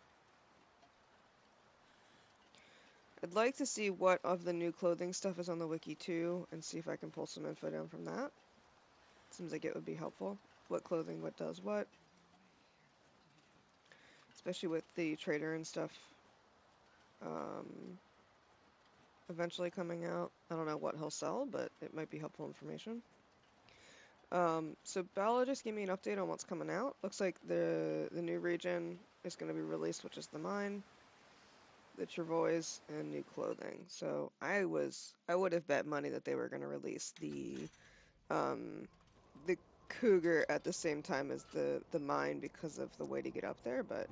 I'd like to see what of the new clothing stuff is on the wiki too, and see if I can pull some info down from that. Seems like it would be helpful. What clothing, what does what, especially with the trader and stuff um, eventually coming out. I don't know what he'll sell, but it might be helpful information. So Bella just gave me an update on what's coming out. Looks like the new region is going to be released, which is the mine, the Travois, and new clothing. So I would have bet money that they were going to release um, the Cougar at the same time as the mine because of the way to get up there. But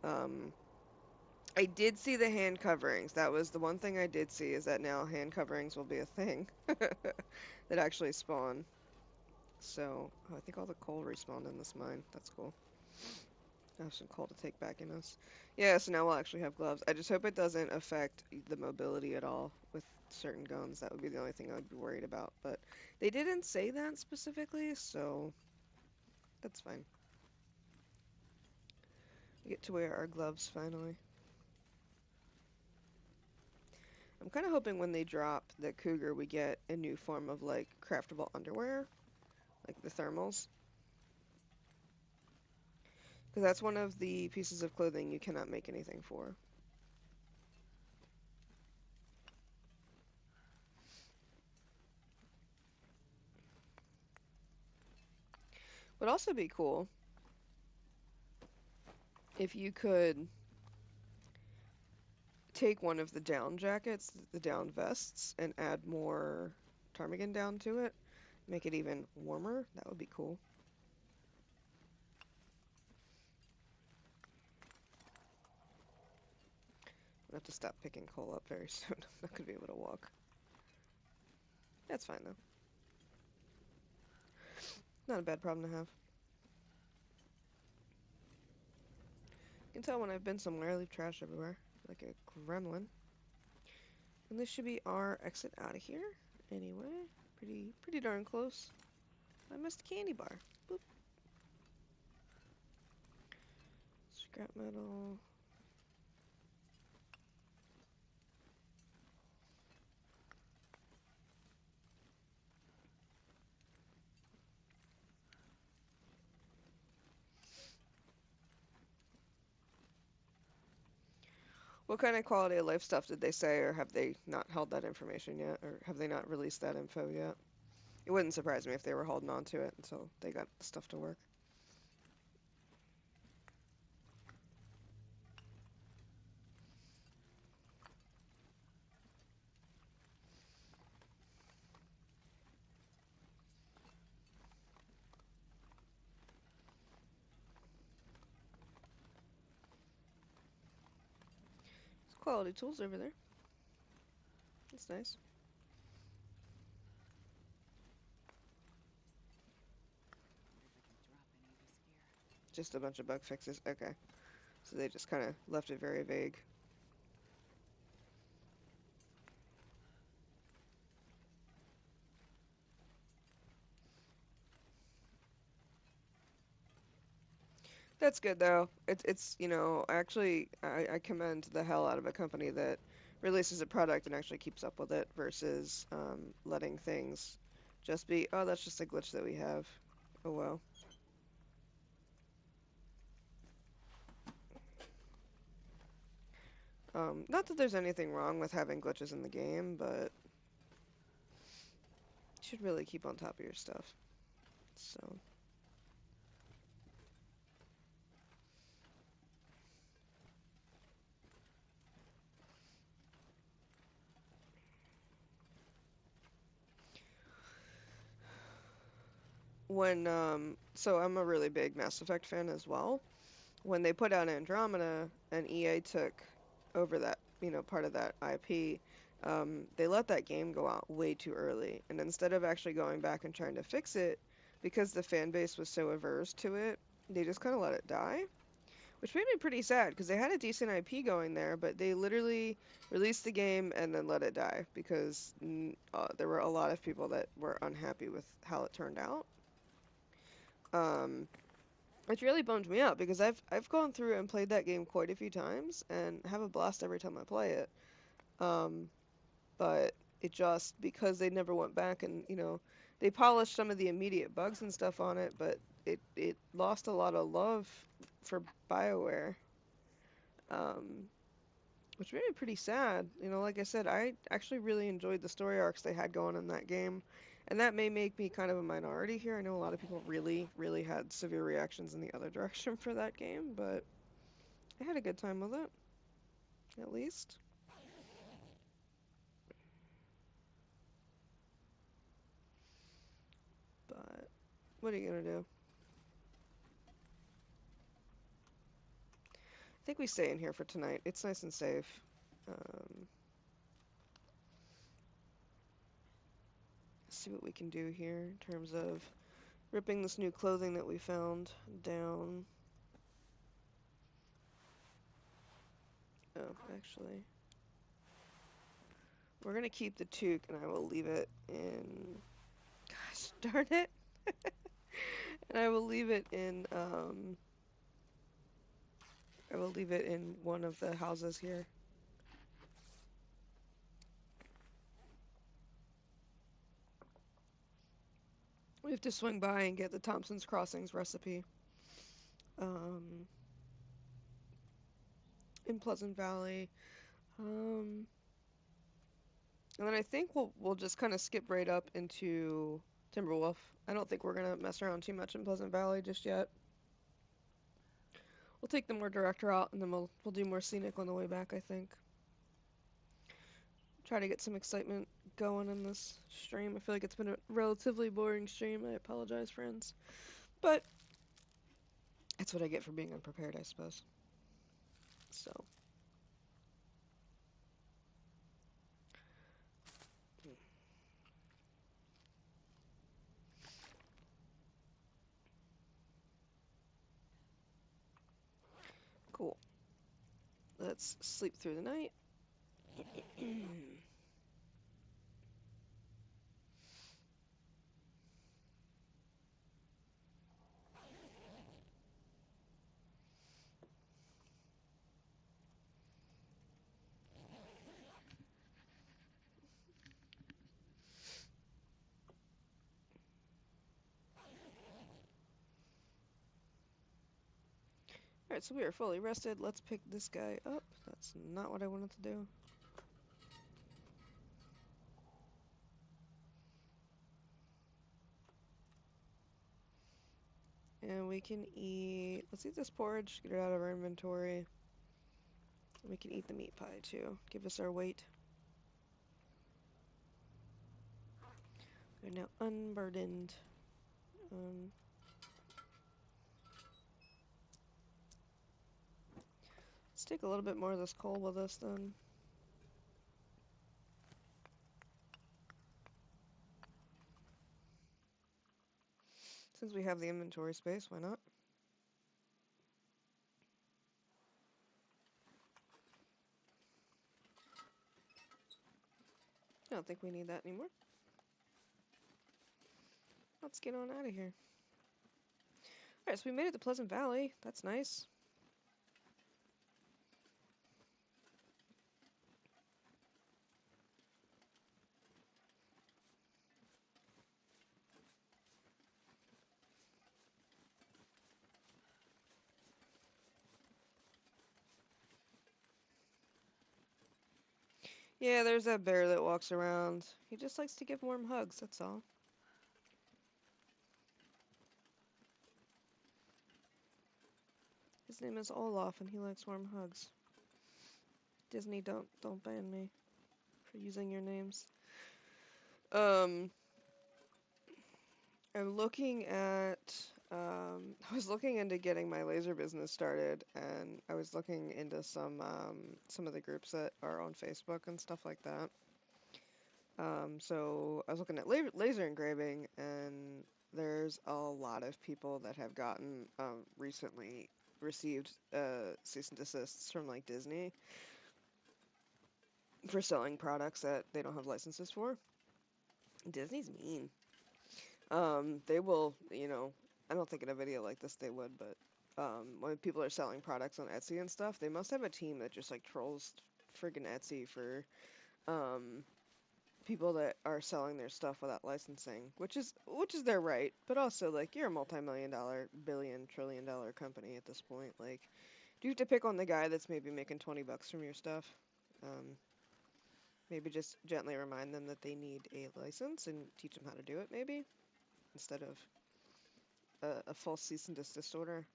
um, I did see the hand coverings. That was the one thing I did see, is that now hand coverings will be a thing that actually spawn. So, oh, I think all the coal respawned in this mine. That's cool. I have some coal to take back in us. Yeah, so now we'll actually have gloves. I just hope it doesn't affect the mobility at all with certain guns. That would be the only thing I would be worried about. But they didn't say that specifically, so that's fine. We get to wear our gloves finally. I'm kind of hoping when they drop the Cougar, we get a new form of like craftable underwear, like the thermals. Because that's one of the pieces of clothing you cannot make anything for. Would also be cool if you could take one of the down jackets, the down vests, and add more ptarmigan down to it, make it even warmer. That would be cool. I have to stop picking coal up very soon. I'm not gonna be able to walk. That's fine though. Not a bad problem to have. You can tell when I've been somewhere, I leave trash everywhere, like a gremlin. And this should be our exit out of here. Anyway, pretty darn close. I missed a candy bar. Boop. Scrap metal. What kind of quality of life stuff did they say, or have they not held that information yet, or have they not released that info yet? It wouldn't surprise me if they were holding on to it until they got stuff to work. There's quality tools over there. That's nice. Just a bunch of bug fixes. Okay. So they just kind of left it very vague. That's good though. It's actually I commend the hell out of a company that releases a product and actually keeps up with it versus letting things just be, oh, that's just a glitch that we have. Oh well. Not that there's anything wrong with having glitches in the game, but you should really keep on top of your stuff. So. So I'm a really big Mass Effect fan as well. When they put out Andromeda and EA took over that, part of that IP, they let that game go out way too early. And instead of actually going back and trying to fix it, because the fan base was so averse to it, they just kind of let it die. which made me pretty sad because they had a decent IP going there, but they literally released the game and then let it die because there were a lot of people that were unhappy with how it turned out. Um, which really bummed me out because I've gone through and played that game quite a few times and have a blast every time I play it. Um, but it just because they never went back and they polished some of the immediate bugs and stuff on it, but it lost a lot of love for BioWare, um, which made me pretty sad. Like I said, I actually really enjoyed the story arcs they had going in that game, and that may make me kind of a minority here. I know a lot of people really, really had severe reactions in the other direction for that game, but I had a good time with it, at least. But what are you gonna do? I think we stay in here for tonight. It's nice and safe. Um, see what we can do here in terms of ripping this new clothing that we found down. Oh, actually, we're gonna keep the toque, and I will leave it in. Gosh darn it! And I will leave it in. I will leave it in one of the houses here. We have to swing by and get the Thompson's Crossings recipe. Um, in Pleasant Valley. Um, and then I think we'll just kind of skip right up into Timberwolf. I don't think we're gonna mess around too much in Pleasant Valley just yet. We'll take the more direct route, and then we'll do more scenic on the way back, I think. Try to get some excitement going in this stream. I feel like it's been a relatively boring stream. I apologize, friends. But that's what I get for being unprepared, I suppose. So. Cool. Let's sleep through the night. Alright, so we are fully rested. Let's pick this guy up. That's not what I wanted to do. And we can eat, let's eat this porridge, get it out of our inventory. We can eat the meat pie too. Give us our weight. We're now unburdened. Let's take a little bit more of this coal with us then. Since we have the inventory space, why not? I don't think we need that anymore. Let's get on out of here. Alright, so we made it to Pleasant Valley. That's nice. Yeah, there's that bear that walks around. He just likes to give warm hugs, that's all. His name is Olaf and he likes warm hugs. Disney, don't ban me for using your names. I'm looking at I was looking into getting my laser business started, and I was looking into some of the groups that are on Facebook and stuff like that. So I was looking at laser engraving, and there's a lot of people that have gotten recently received cease and desists from like Disney for selling products that they don't have licenses for. Disney's mean. They will, I don't think in a video like this they would, but when people are selling products on Etsy and stuff, they must have a team that just like trolls friggin' Etsy for um, people that are selling their stuff without licensing, which is their right, but also like you're a multi-million dollar, billion, trillion dollar company at this point. Like, do you have to pick on the guy that's maybe making $20 from your stuff? Um, Maybe just gently remind them that they need a license and teach them how to do it, maybe instead of a full cease and desist order.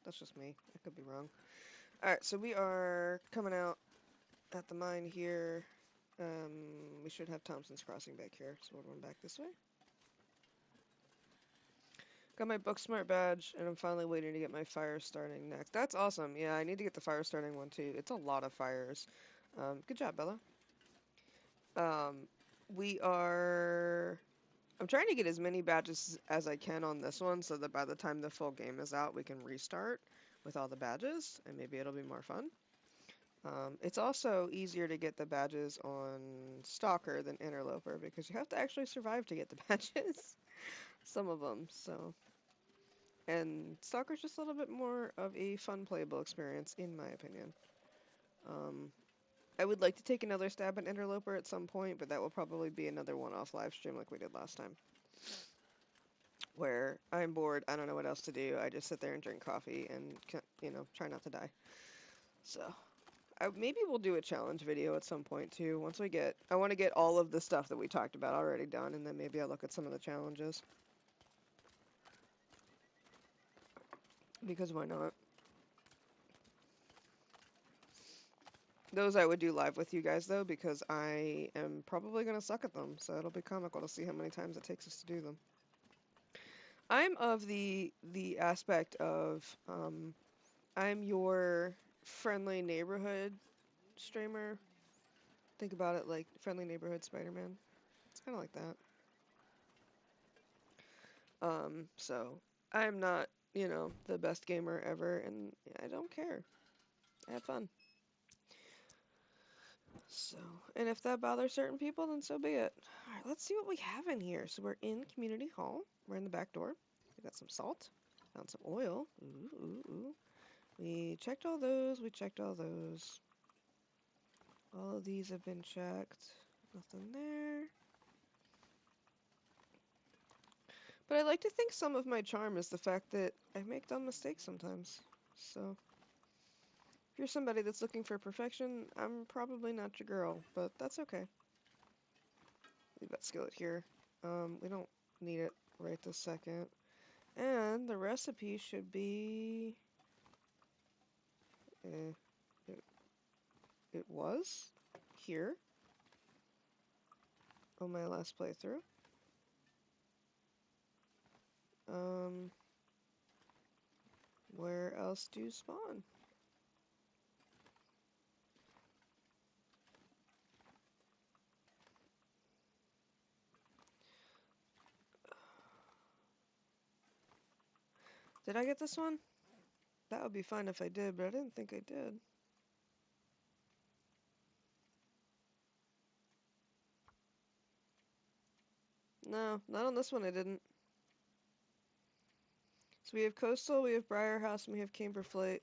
That's just me. I could be wrong. All right, so we are coming out at the mine here. We should have Thompson's Crossing back here, so we'll run back this way. Got my book smart badge, and I'm finally waiting to get my fire starting next. That's awesome. Yeah, I need to get the fire starting one too. It's a lot of fires. Good job, Bella. Um, we are. I'm trying to get as many badges as I can on this one, so that by the time the full game is out, we can restart with all the badges, and maybe it'll be more fun. It's also easier to get the badges on Stalker than Interloper because you have to actually survive to get the badges. Some of them, so. And Stalker's just a little bit more of a fun playable experience, in my opinion. Um, I would like to take another stab at Interloper at some point, but that will probably be another one-off live stream like we did last time. Where I'm bored, I don't know what else to do, I just sit there and drink coffee and, try not to die. So, maybe we'll do a challenge video at some point too, I want to get all of the stuff that we talked about already done, and then maybe I'll look at some of the challenges. Because why not? Those I would do live with you guys though, because I am probably going to suck at them, so it'll be comical to see how many times it takes us to do them. I'm of the aspect of, I'm your friendly neighborhood streamer. Think about it like friendly neighborhood Spider-Man. It's kind of like that. So I'm not, the best gamer ever, and I don't care. I have fun. So, and if that bothers certain people, then so be it. Alright, let's see what we have in here. So we're in Community Hall. We're in the back door. We got some salt. Found some oil. Ooh, ooh, ooh. We checked all those. We checked all those. All of these have been checked. Nothing there. But I like to think some of my charm is the fact that I make dumb mistakes sometimes. So, if you're somebody that's looking for perfection, I'm probably not your girl, but that's okay. Leave that skillet here. We don't need it right this second. And the recipe should be... it was here on my last playthrough. Where else do you spawn? Did I get this one? That would be fine if I did, but I didn't think I did. No, not on this one I didn't. So we have Coastal, we have Briar House, and we have Camberflate.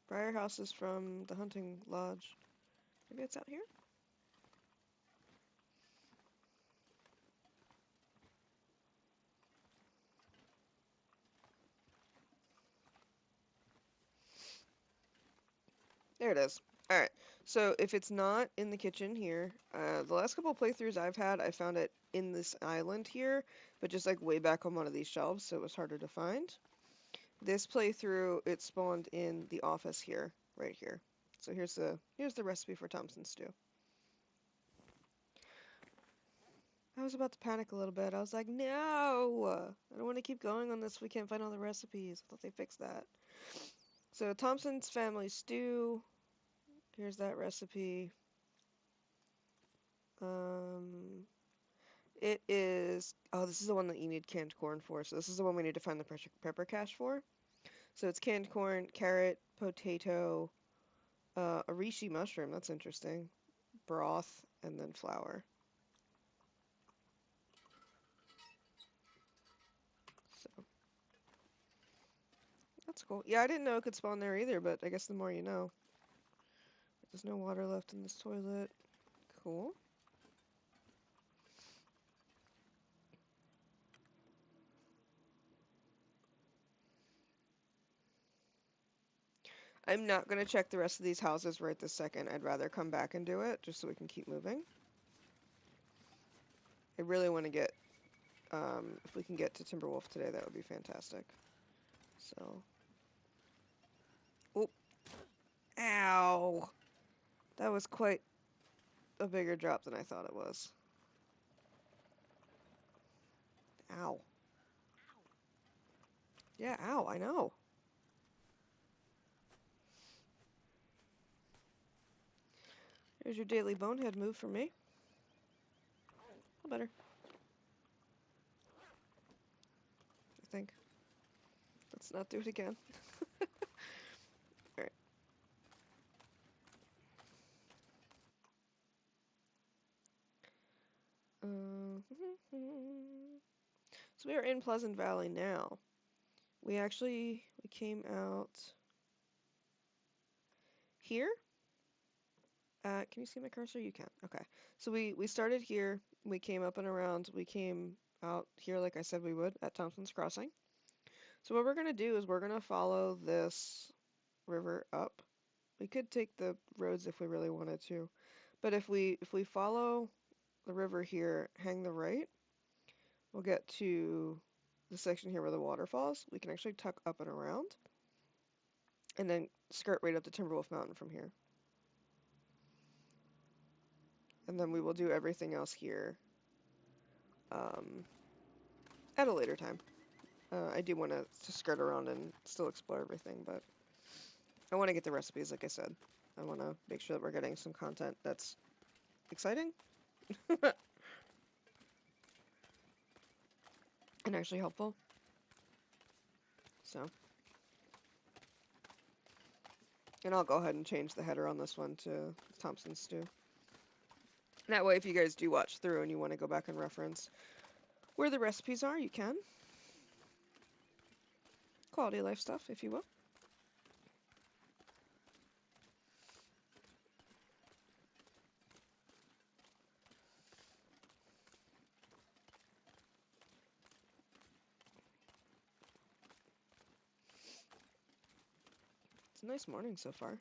Briar House is from the hunting lodge. Maybe it's out here? There it is. Alright, so if it's not in the kitchen here, the last couple of playthroughs I've had, I found it in this island here, but just like way back on one of these shelves, so it was harder to find. This playthrough, it spawned in the office here, right here. So here's the recipe for Thompson stew. I was about to panic a little bit. I was like, no! I don't want to keep going on this. We can't find all the recipes. I thought they fixed that. So Thompson's family stew. Here's that recipe. It is... Oh, this is the one that you need canned corn for. So this is the one we need to find the pepper cache for. So it's canned corn, carrot, potato, a reishi mushroom. That's interesting. Broth, and then flour. So that's cool. Yeah, I didn't know it could spawn there either, but I guess the more you know. There's no water left in this toilet. Cool. I'm not going to check the rest of these houses right this second. I'd rather come back and do it just so we can keep moving. I really want to get, if we can get to Timberwolf today, that would be fantastic. So. Oh. Ow. That was quite a bigger drop than I thought it was. Ow. Yeah, ow, I know. Here's your daily bonehead move for me. A better. I think. Let's not do it again. Alright. So we are in Pleasant Valley now. We came out here. Can you see my cursor? You can. Okay. So we started here. We came up and around. We came out here like I said we would at Thompson's Crossing. So what we're going to do is we're going to follow this river up. We could take the roads if we really wanted to. But if we follow the river here, hang the right, we'll get to the section here where the water falls. We can actually tuck up and around and then skirt right up to Timberwolf Mountain from here. And then we will do everything else here at a later time. I do want to skirt around and still explore everything, but I want to get the recipes, like I said. I want to make sure that we're getting some content that's exciting and actually helpful. So, and I'll go ahead and change the header on this one to Thompson Stew. That way, if you guys do watch through and you want to go back and reference where the recipes are, you can. Quality of life stuff, if you will. It's a nice morning so far.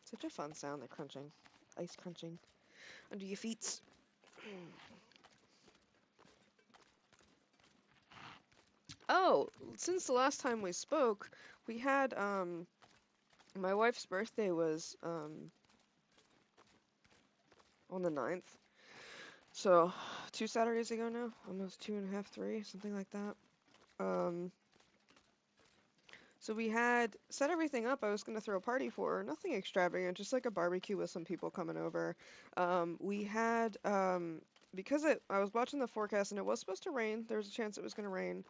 Such a fun sound, the crunching. Ice crunching under your feet. Oh, since the last time we spoke, we had, my wife's birthday was, on the 9th. So, 2 Saturdays ago now? Almost 2.5, 3, something like that. So we had set everything up. I was going to throw a party for her. Nothing extravagant, just like a barbecue with some people coming over. We had, because I was watching the forecast and it was supposed to rain. There was a chance it was going to rain,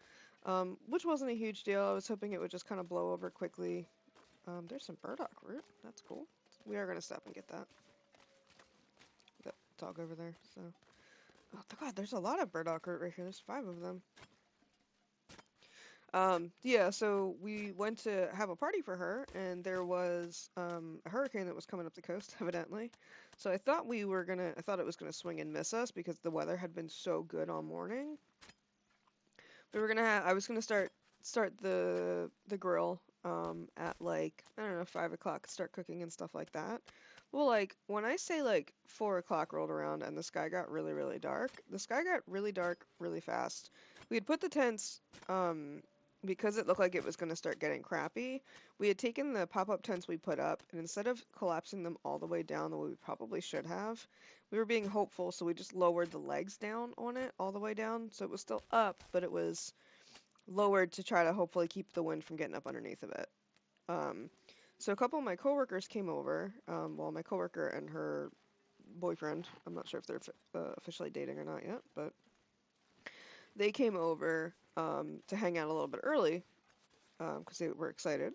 which wasn't a huge deal. I was hoping it would just kind of blow over quickly. There's some burdock root. That's cool. We are going to stop and get that. That dog over there. So, oh God, there's a lot of burdock root right here. There's 5 of them. Yeah, so we went to have a party for her, and there was a hurricane that was coming up the coast, evidently. So I thought it was gonna swing and miss us because the weather had been so good all morning. I was gonna start the grill at like, I don't know, 5 o'clock, start cooking and stuff like that. Well, like when I say like 4 o'clock rolled around and the sky got really, really dark, the sky got really dark really fast. We had put the tents because it looked like it was going to start getting crappy, we had taken the pop-up tents we put up, and instead of collapsing them all the way down the way we probably should have, we were being hopeful, so we just lowered the legs down on it all the way down. So it was still up, but it was lowered to try to hopefully keep the wind from getting up underneath of it. Um, so a couple of my coworkers came over. Well, my coworker and her boyfriend. I'm not sure if they're officially dating or not yet, but they came over to hang out a little bit early because they were excited.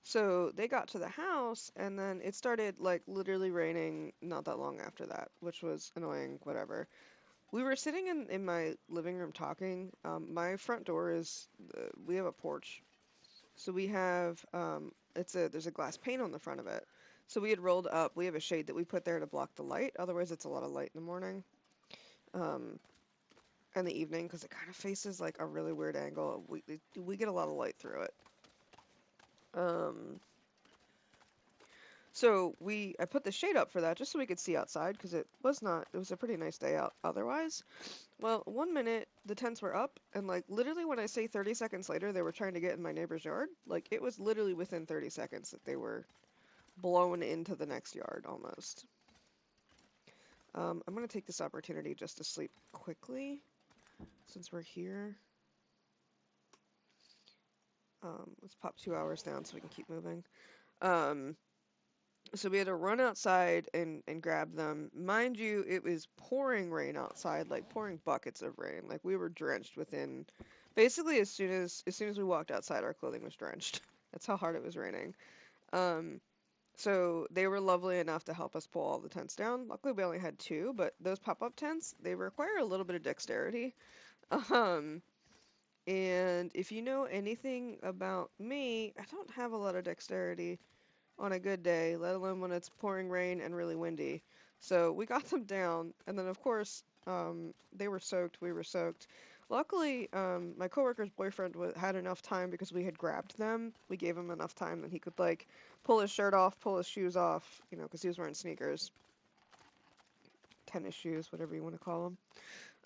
So they got to the house, and then it started like literally raining not that long after that, which was annoying, whatever. We were sitting in my living room talking. My front door is, we have a porch. So we have, there's a glass pane on the front of it. So we had rolled up, we have a shade that we put there to block the light. Otherwise, it's a lot of light in the morning um, and the evening because it kind of faces like a really weird angle. We get a lot of light through it. Um, I put the shade up for that just so we could see outside because it was a pretty nice day out otherwise. Well, 1 minute the tents were up, and like literally when I say 30 seconds later they were trying to get in my neighbor's yard, like it was literally within 30 seconds that they were blown into the next yard almost. I'm going to take this opportunity just to sleep quickly since we're here. Let's pop 2 hours down so we can keep moving. So we had to run outside and grab them. Mind you, it was pouring rain outside, like pouring buckets of rain. Like we were drenched within, basically as soon as we walked outside, our clothing was drenched. That's how hard it was raining. Um, so they were lovely enough to help us pull all the tents down. Luckily, we only had two, but those pop-up tents, they require a little bit of dexterity. Um, and if you know anything about me, I don't have a lot of dexterity on a good day, let alone when it's pouring rain and really windy. So we got them down, and then of course they were soaked. We were soaked. Luckily, my coworker's boyfriend had enough time because we had grabbed them. We gave him enough time that he could like pull his shirt off, pull his shoes off, because he was wearing sneakers, tennis shoes, whatever you want to call them.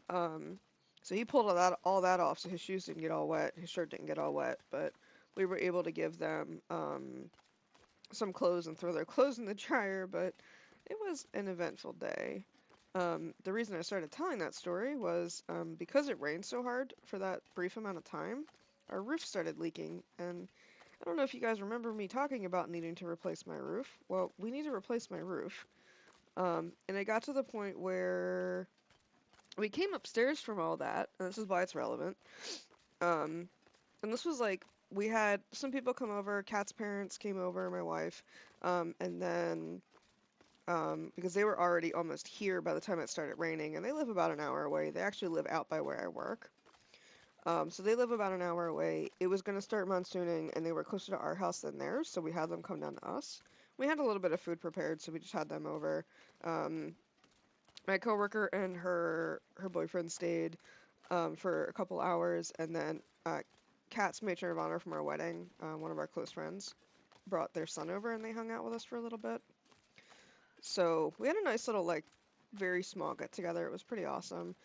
Um, so he pulled all that off, so his shoes didn't get all wet, his shirt didn't get all wet, but we were able to give them some clothes and throw their clothes in the dryer, but it was an eventful day. The reason I started telling that story was because it rained so hard for that brief amount of time, our roof started leaking, and I don't know if you guys remember me talking about needing to replace my roof. Well, we need to replace my roof. And it got to the point where we came upstairs from all that, and this is why it's relevant. Um, and this was like, we had some people come over, Kat's parents came over, my wife, and then, because they were already almost here by the time it started raining, and they live about an hour away. They actually live out by where I work. So they live about an hour away. It was going to start monsooning, and they were closer to our house than theirs, so we had them come down to us. We had a little bit of food prepared, so we just had them over. My coworker and her boyfriend stayed for a couple hours, and then Kat's matron of honor from our wedding, one of our close friends, brought their son over, and they hung out with us for a little bit. So we had a nice little, like, very small get together. It was pretty awesome.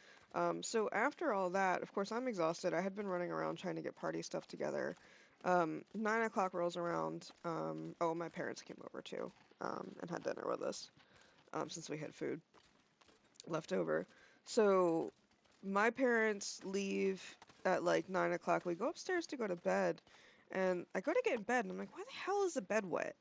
So after all that, of course, I'm exhausted. I had been running around trying to get party stuff together. 9 o'clock rolls around. Oh, my parents came over too, and had dinner with us, since we had food left over. So my parents leave at like 9 o'clock. We go upstairs to go to bed, and I go to get in bed, and I'm like, why the hell is the bed wet?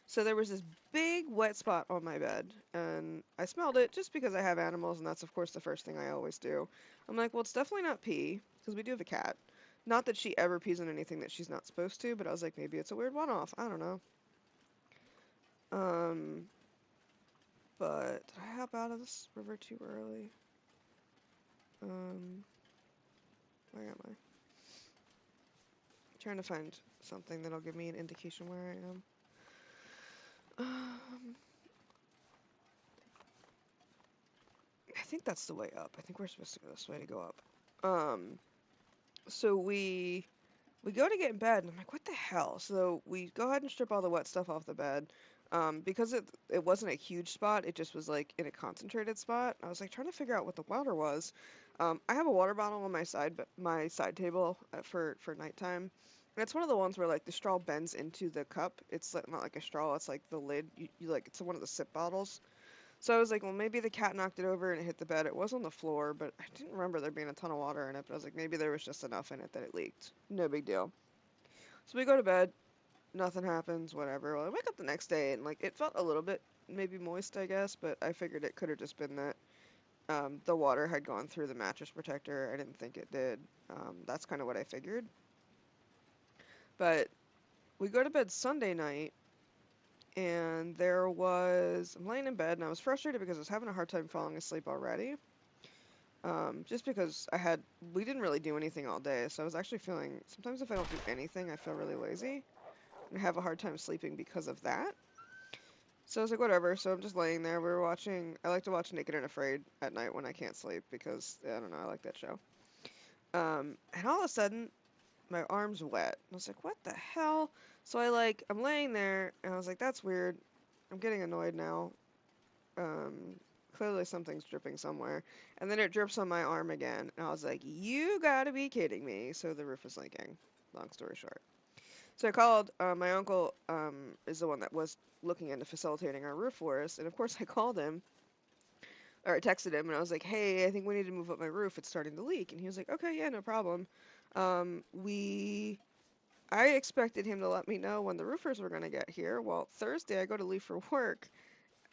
So there was this big wet spot on my bed, and I smelled it just because I have animals, and that's of course the first thing I always do. I'm like, well, it's definitely not pee, because we do have a cat. Not that she ever pees in anything that she's not supposed to, but I was like, maybe it's a weird one-off. I don't know. Um, but did I hop out of this river too early? Where am I? Trying to find something that'll give me an indication where I am. I think that's the way up. I think we're supposed to go this way to go up. So we go to get in bed, and I'm like, what the hell? So we go ahead and strip all the wet stuff off the bed. Because it wasn't a huge spot, it just was like in a concentrated spot. I was like trying to figure out what the water was. I have a water bottle on my side table for nighttime. It's one of the ones where like the straw bends into the cup. It's like, not like a straw. It's like the lid. You like it's one of the sip bottles. So I was like, well, maybe the cat knocked it over and it hit the bed. It was on the floor, but I didn't remember there being a ton of water in it. But I was like, maybe there was just enough in it that it leaked. No big deal. So we go to bed. Nothing happens. Whatever. Well, I wake up the next day and like it felt a little bit maybe moist, I guess. But I figured it could have just been that the water had gone through the mattress protector. I didn't think it did. That's kind of what I figured. But we go to bed Sunday night, and I'm laying in bed, and I was frustrated because I was having a hard time falling asleep already. Just because we didn't really do anything all day, so I was actually feeling, sometimes if I don't do anything, I feel really lazy, and I have a hard time sleeping because of that. So I was like, whatever, so I'm just laying there. I like to watch Naked and Afraid at night when I can't sleep, because, I don't know, I like that show. And all of a sudden, my arm's wet. I was like, what the hell? So I'm laying there, and I was like, that's weird. I'm getting annoyed now. Um, Clearly something's dripping somewhere. And then it drips on my arm again. And I was like, you gotta be kidding me. So the roof is leaking. Long story short. So I called, my uncle is the one that was looking into facilitating our roof for us. And of course I called him, or I texted him, and I was like, hey, I think we need to move up my roof. It's starting to leak. And he was like, okay, yeah, no problem. Um, we I expected him to let me know when the roofers were going to get here. Well, Thursday I go to leave for work,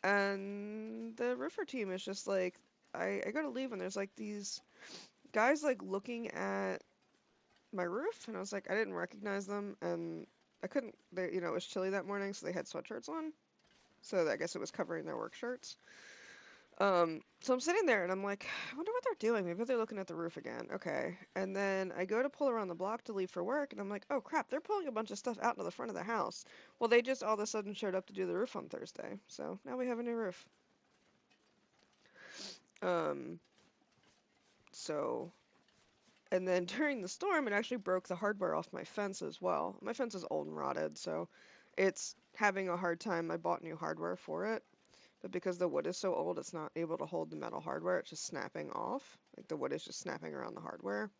and the roofer team is just like, I go to leave, and there's like these guys like looking at my roof, and I was like, I didn't recognize them, and I couldn't, it was chilly that morning, so they had sweatshirts on, so I guess it was covering their work shirts. So I'm sitting there and I'm like, I wonder what they're doing. Maybe they're looking at the roof again. Okay. And then I go to pull around the block to leave for work and I'm like, oh crap, they're pulling a bunch of stuff out into the front of the house. Well, they just all of a sudden showed up to do the roof on Thursday. So now we have a new roof. Um, so, and then during the storm, it actually broke the hardware off my fence as well. My fence is old and rotted, so it's having a hard time. I bought new hardware for it. But because the wood is so old, it's not able to hold the metal hardware. It's just snapping off. Like the wood is just snapping around the hardware.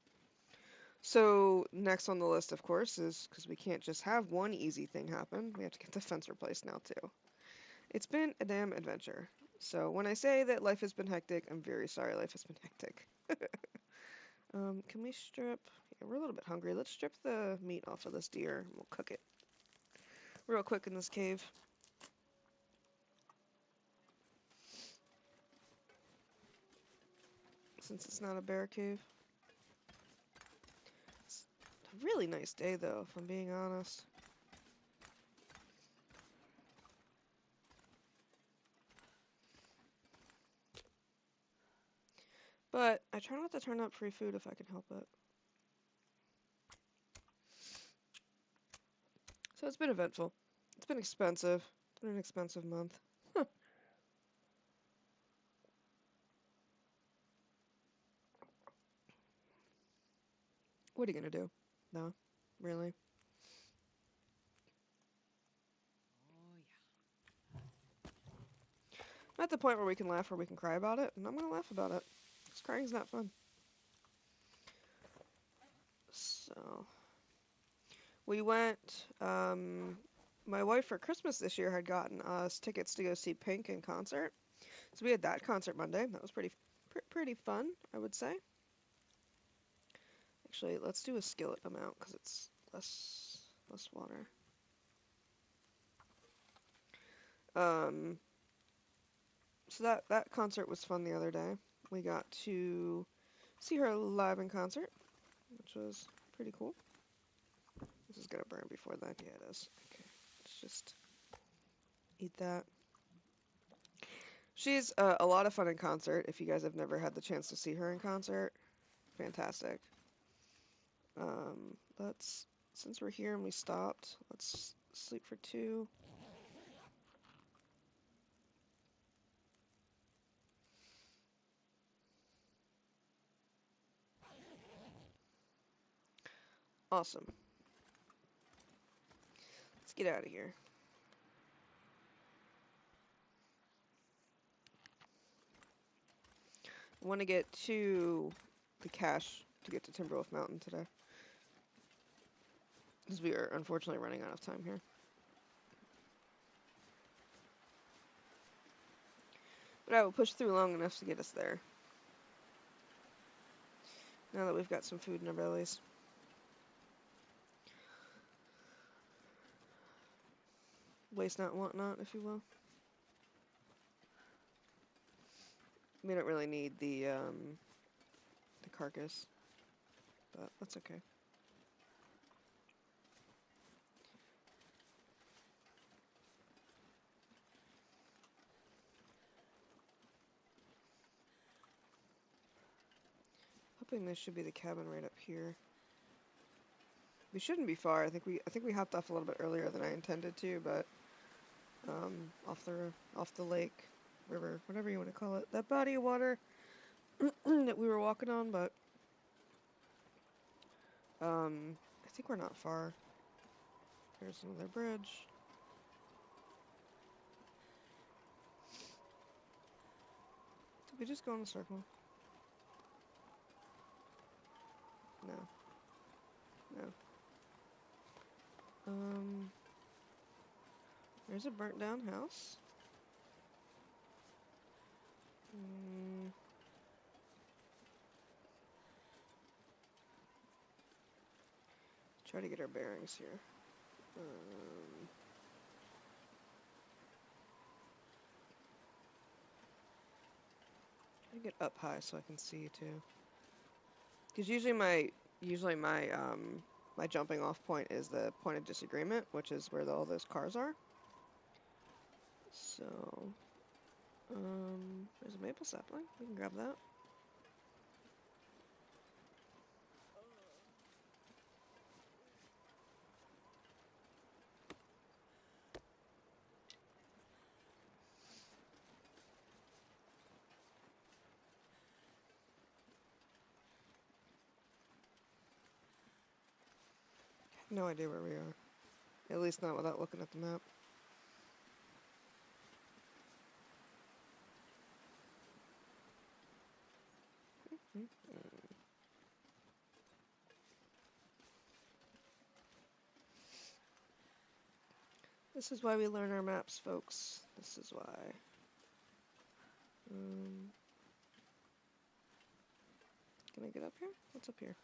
So next on the list, of course, is because we can't just have one easy thing happen. We have to get the fence replaced now too. It's been a damn adventure. So when I say that life has been hectic, I'm very sorry life has been hectic. Can we strip? Yeah, we're a little bit hungry. Let's strip the meat off of this deer and we'll cook it real quick in this cave. Since it's not a bear cave. It's a really nice day though, if I'm being honest. But I try not to turn up free food if I can help it. So it's been eventful. It's been expensive. It's been an expensive month. What are you gonna do? No, really. I'm at the point where we can laugh or we can cry about it, and I'm gonna laugh about it. Because crying's not fun. So, we went, my wife for Christmas this year had gotten us tickets to go see Pink in concert. So we had that concert Monday. That was pretty fun, I would say. Actually, let's do a skillet amount because it's less water. So that concert was fun the other day. We got to see her live in concert, which was pretty cool. This is gonna burn before that. Yeah, it is. Okay, let's just eat that. She's a lot of fun in concert. If you guys have never had the chance to see her in concert, fantastic. Since we're here and we stopped, let's sleep for 2. Awesome. Let's get out of here. I want to get to the cache to get to Timberwolf Mountain today. because we are unfortunately running out of time here. But I will push through long enough to get us there. Now that we've got some food in our bellies. Waste not, want not, if you will. We don't really need the carcass, but that's okay. Hoping this should be the cabin right up here. We shouldn't be far. I think we hopped off a little bit earlier than I intended to, but off the lake, river, whatever you want to call it, that body of water that we were walking on. But I think we're not far. There's another bridge. Did we just go in a circle? No. No. There's a burnt down house. Try to get our bearings here. Try to get up high so I can see too. Because usually my jumping off point is the point of disagreement, which is where all those cars are. So, there's a maple sapling. We can grab that. No idea where we are. At least not without looking at the map. This is why we learn our maps, folks. This is why. Can I get up here? What's up here?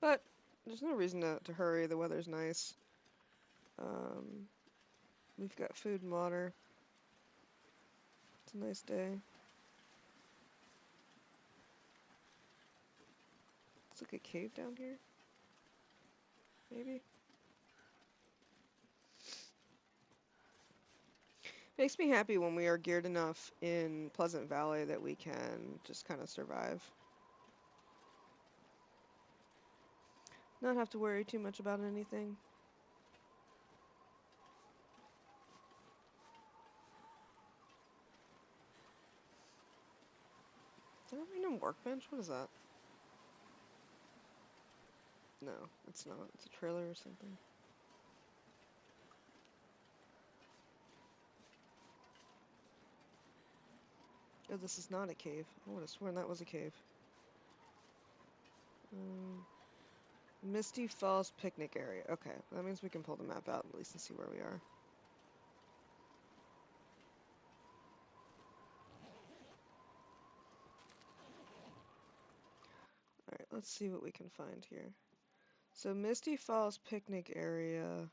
But there's no reason to hurry. The weather's nice. We've got food and water. It's a nice day. It's like a cave down here. Maybe. Makes me happy when we are geared enough in Pleasant Valley that we can just kind of survive. Not have to worry too much about anything. Is that a random workbench? What is that? No, it's not. It's a trailer or something. Oh, this is not a cave. I would have sworn that was a cave. Misty Falls picnic area. Okay, that means we can pull the map out at least and see where we are. Alright, let's see what we can find here. So Misty Falls picnic area.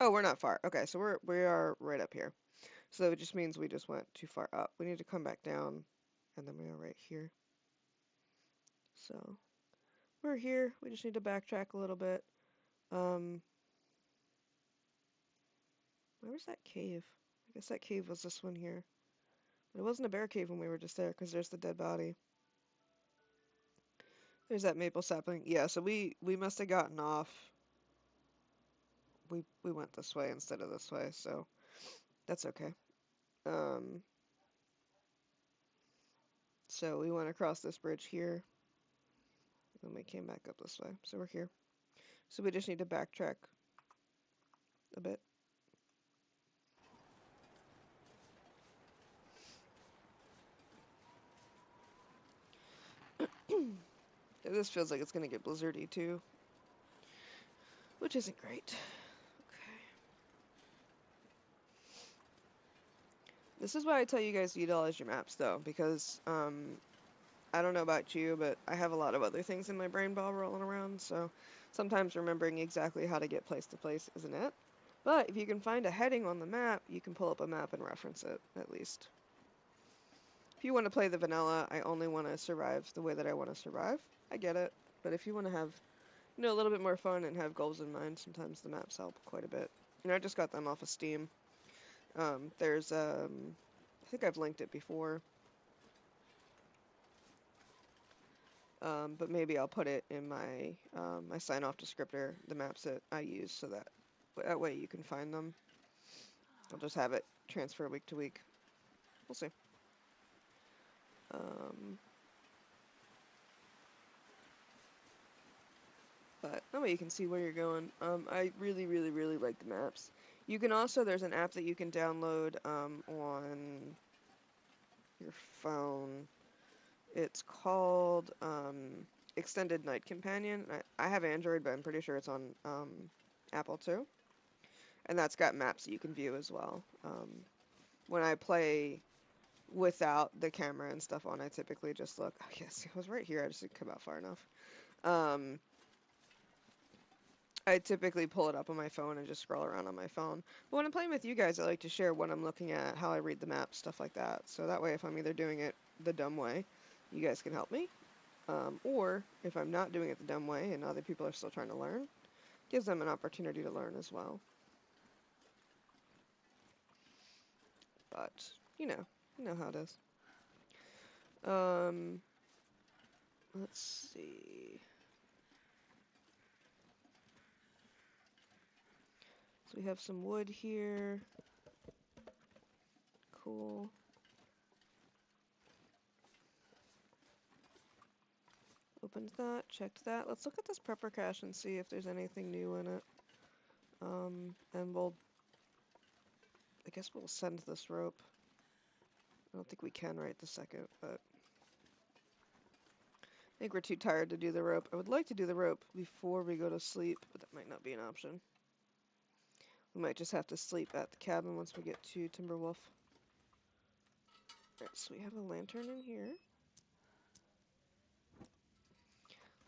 Oh, we're not far. Okay, so we are right up here. So it just means we just went too far up. We need to come back down, and then we are right here. So we're here. We just need to backtrack a little bit. Where was that cave? I guess that cave was this one here. But it wasn't a bear cave when we were just there, because there's the dead body. There's that maple sapling. Yeah, so we must have gotten off. We went this way instead of this way, so that's okay. So we went across this bridge here, and we came back up this way. So we're here. So we just need to backtrack a bit. This feels like it's gonna get blizzardy too, which isn't great. Okay. This is why I tell you guys to utilize your maps though, because I don't know about you, but I have a lot of other things in my brain ball rolling around, so sometimes remembering exactly how to get place to place isn't it. But if you can find a heading on the map, you can pull up a map and reference it, at least. If you want to play the vanilla, I only want to survive the way that I want to survive, I get it. But if you want to have, a little bit more fun and have goals in mind, sometimes the maps help quite a bit. I just got them off of Steam. There's, I think I've linked it before. But maybe I'll put it in my sign-off descriptor, the maps that I use, so that way you can find them. I'll just have it transfer week to week. We'll see. But that way you can see where you're going. I really, really, really like the maps. You can also, there's an app that you can download on your phone. It's called Extended Night Companion. I have Android, but I'm pretty sure it's on Apple too. And that's got maps that you can view as well. When I play without the camera and stuff on, I typically just look. Oh, yes, it was right here. I just didn't come out far enough. I typically pull it up on my phone and just scroll around on my phone. But when I'm playing with you guys, I like to share what I'm looking at, how I read the map, stuff like that. So that way, if I'm either doing it the dumb way, you guys can help me. Or if I'm not doing it the dumb way and other people are still trying to learn, gives them an opportunity to learn as well. But, you know how it is. Let's see. So we have some wood here. Cool. Opened that, checked that. Let's look at this prepper cache and see if there's anything new in it. And I guess we'll send this rope. I don't think we can right this second, but I think we're too tired to do the rope. I would like to do the rope before we go to sleep, but that might not be an option. We might just have to sleep at the cabin once we get to Timberwolf. Alright, so we have a lantern in here.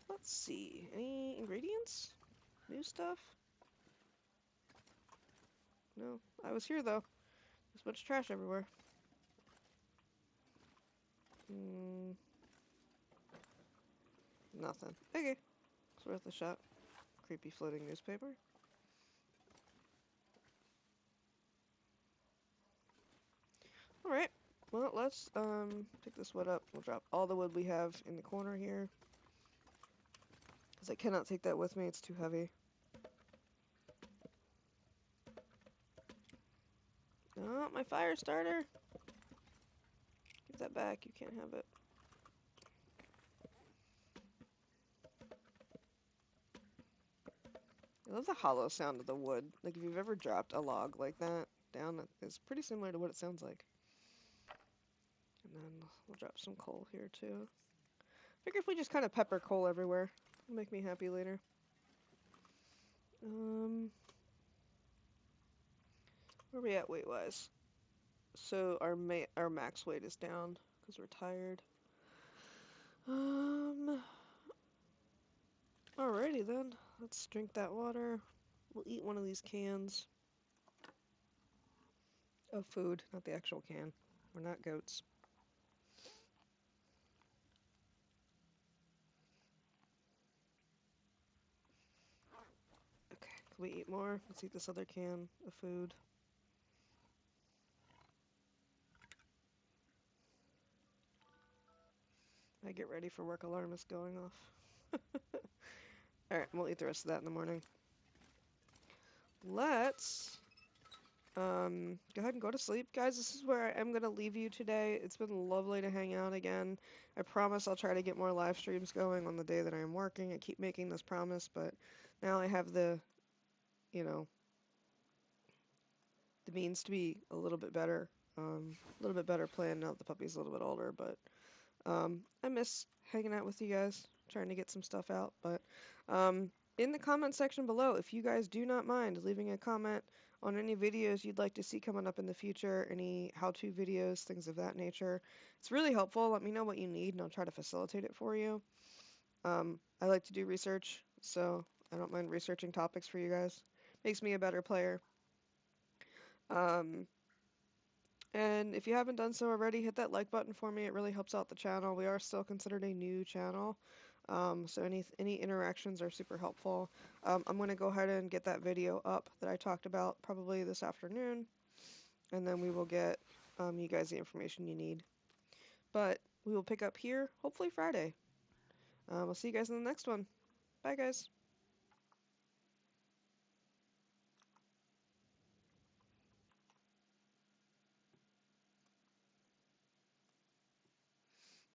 Let's see, any ingredients? New stuff? No, I was here though. There's a bunch of trash everywhere. Nothing. Okay, it's worth a shot. Creepy floating newspaper. Alright, well, let's pick this wood up. We'll drop all the wood we have in the corner here. Because I cannot take that with me, it's too heavy. Oh, my fire starter! Give that back, you can't have it. I love the hollow sound of the wood. Like, if you've ever dropped a log like that down, it's pretty similar to what it sounds like. And then we'll drop some coal here, too. Figure if we just kind of pepper coal everywhere, it'll make me happy later. Where are we at weight-wise? So our max weight is down because we're tired. Alrighty then. Let's drink that water. We'll eat one of these cans of food, not the actual can. We're not goats. Okay, can we eat more? Let's eat this other can of food. I get ready for work alarm is going off. Alright, we'll eat the rest of that in the morning. Let's go ahead and go to sleep. Guys, this is where I am going to leave you today. It's been lovely to hang out again. I promise I'll try to get more live streams going on the day that I am working. I keep making this promise, but now I have the means to be a little bit better planned now that the puppy's a little bit older, but I miss hanging out with you guys. trying to get some stuff out. But in the comment section below, if you guys do not mind leaving a comment on any videos you'd like to see coming up in the future, any how-to videos, things of that nature, it's really helpful. Let me know what you need, and I'll try to facilitate it for you. I like to do research, so I don't mind researching topics for you guys. Makes me a better player. Um, and if you haven't done so already, hit that like button for me. It really helps out the channel. We are still considered a new channel, so any interactions are super helpful. I'm going to go ahead and get that video up that I talked about probably this afternoon, and then we will get you guys the information you need. But we will pick up here hopefully Friday. We'll see you guys in the next one. Bye, guys.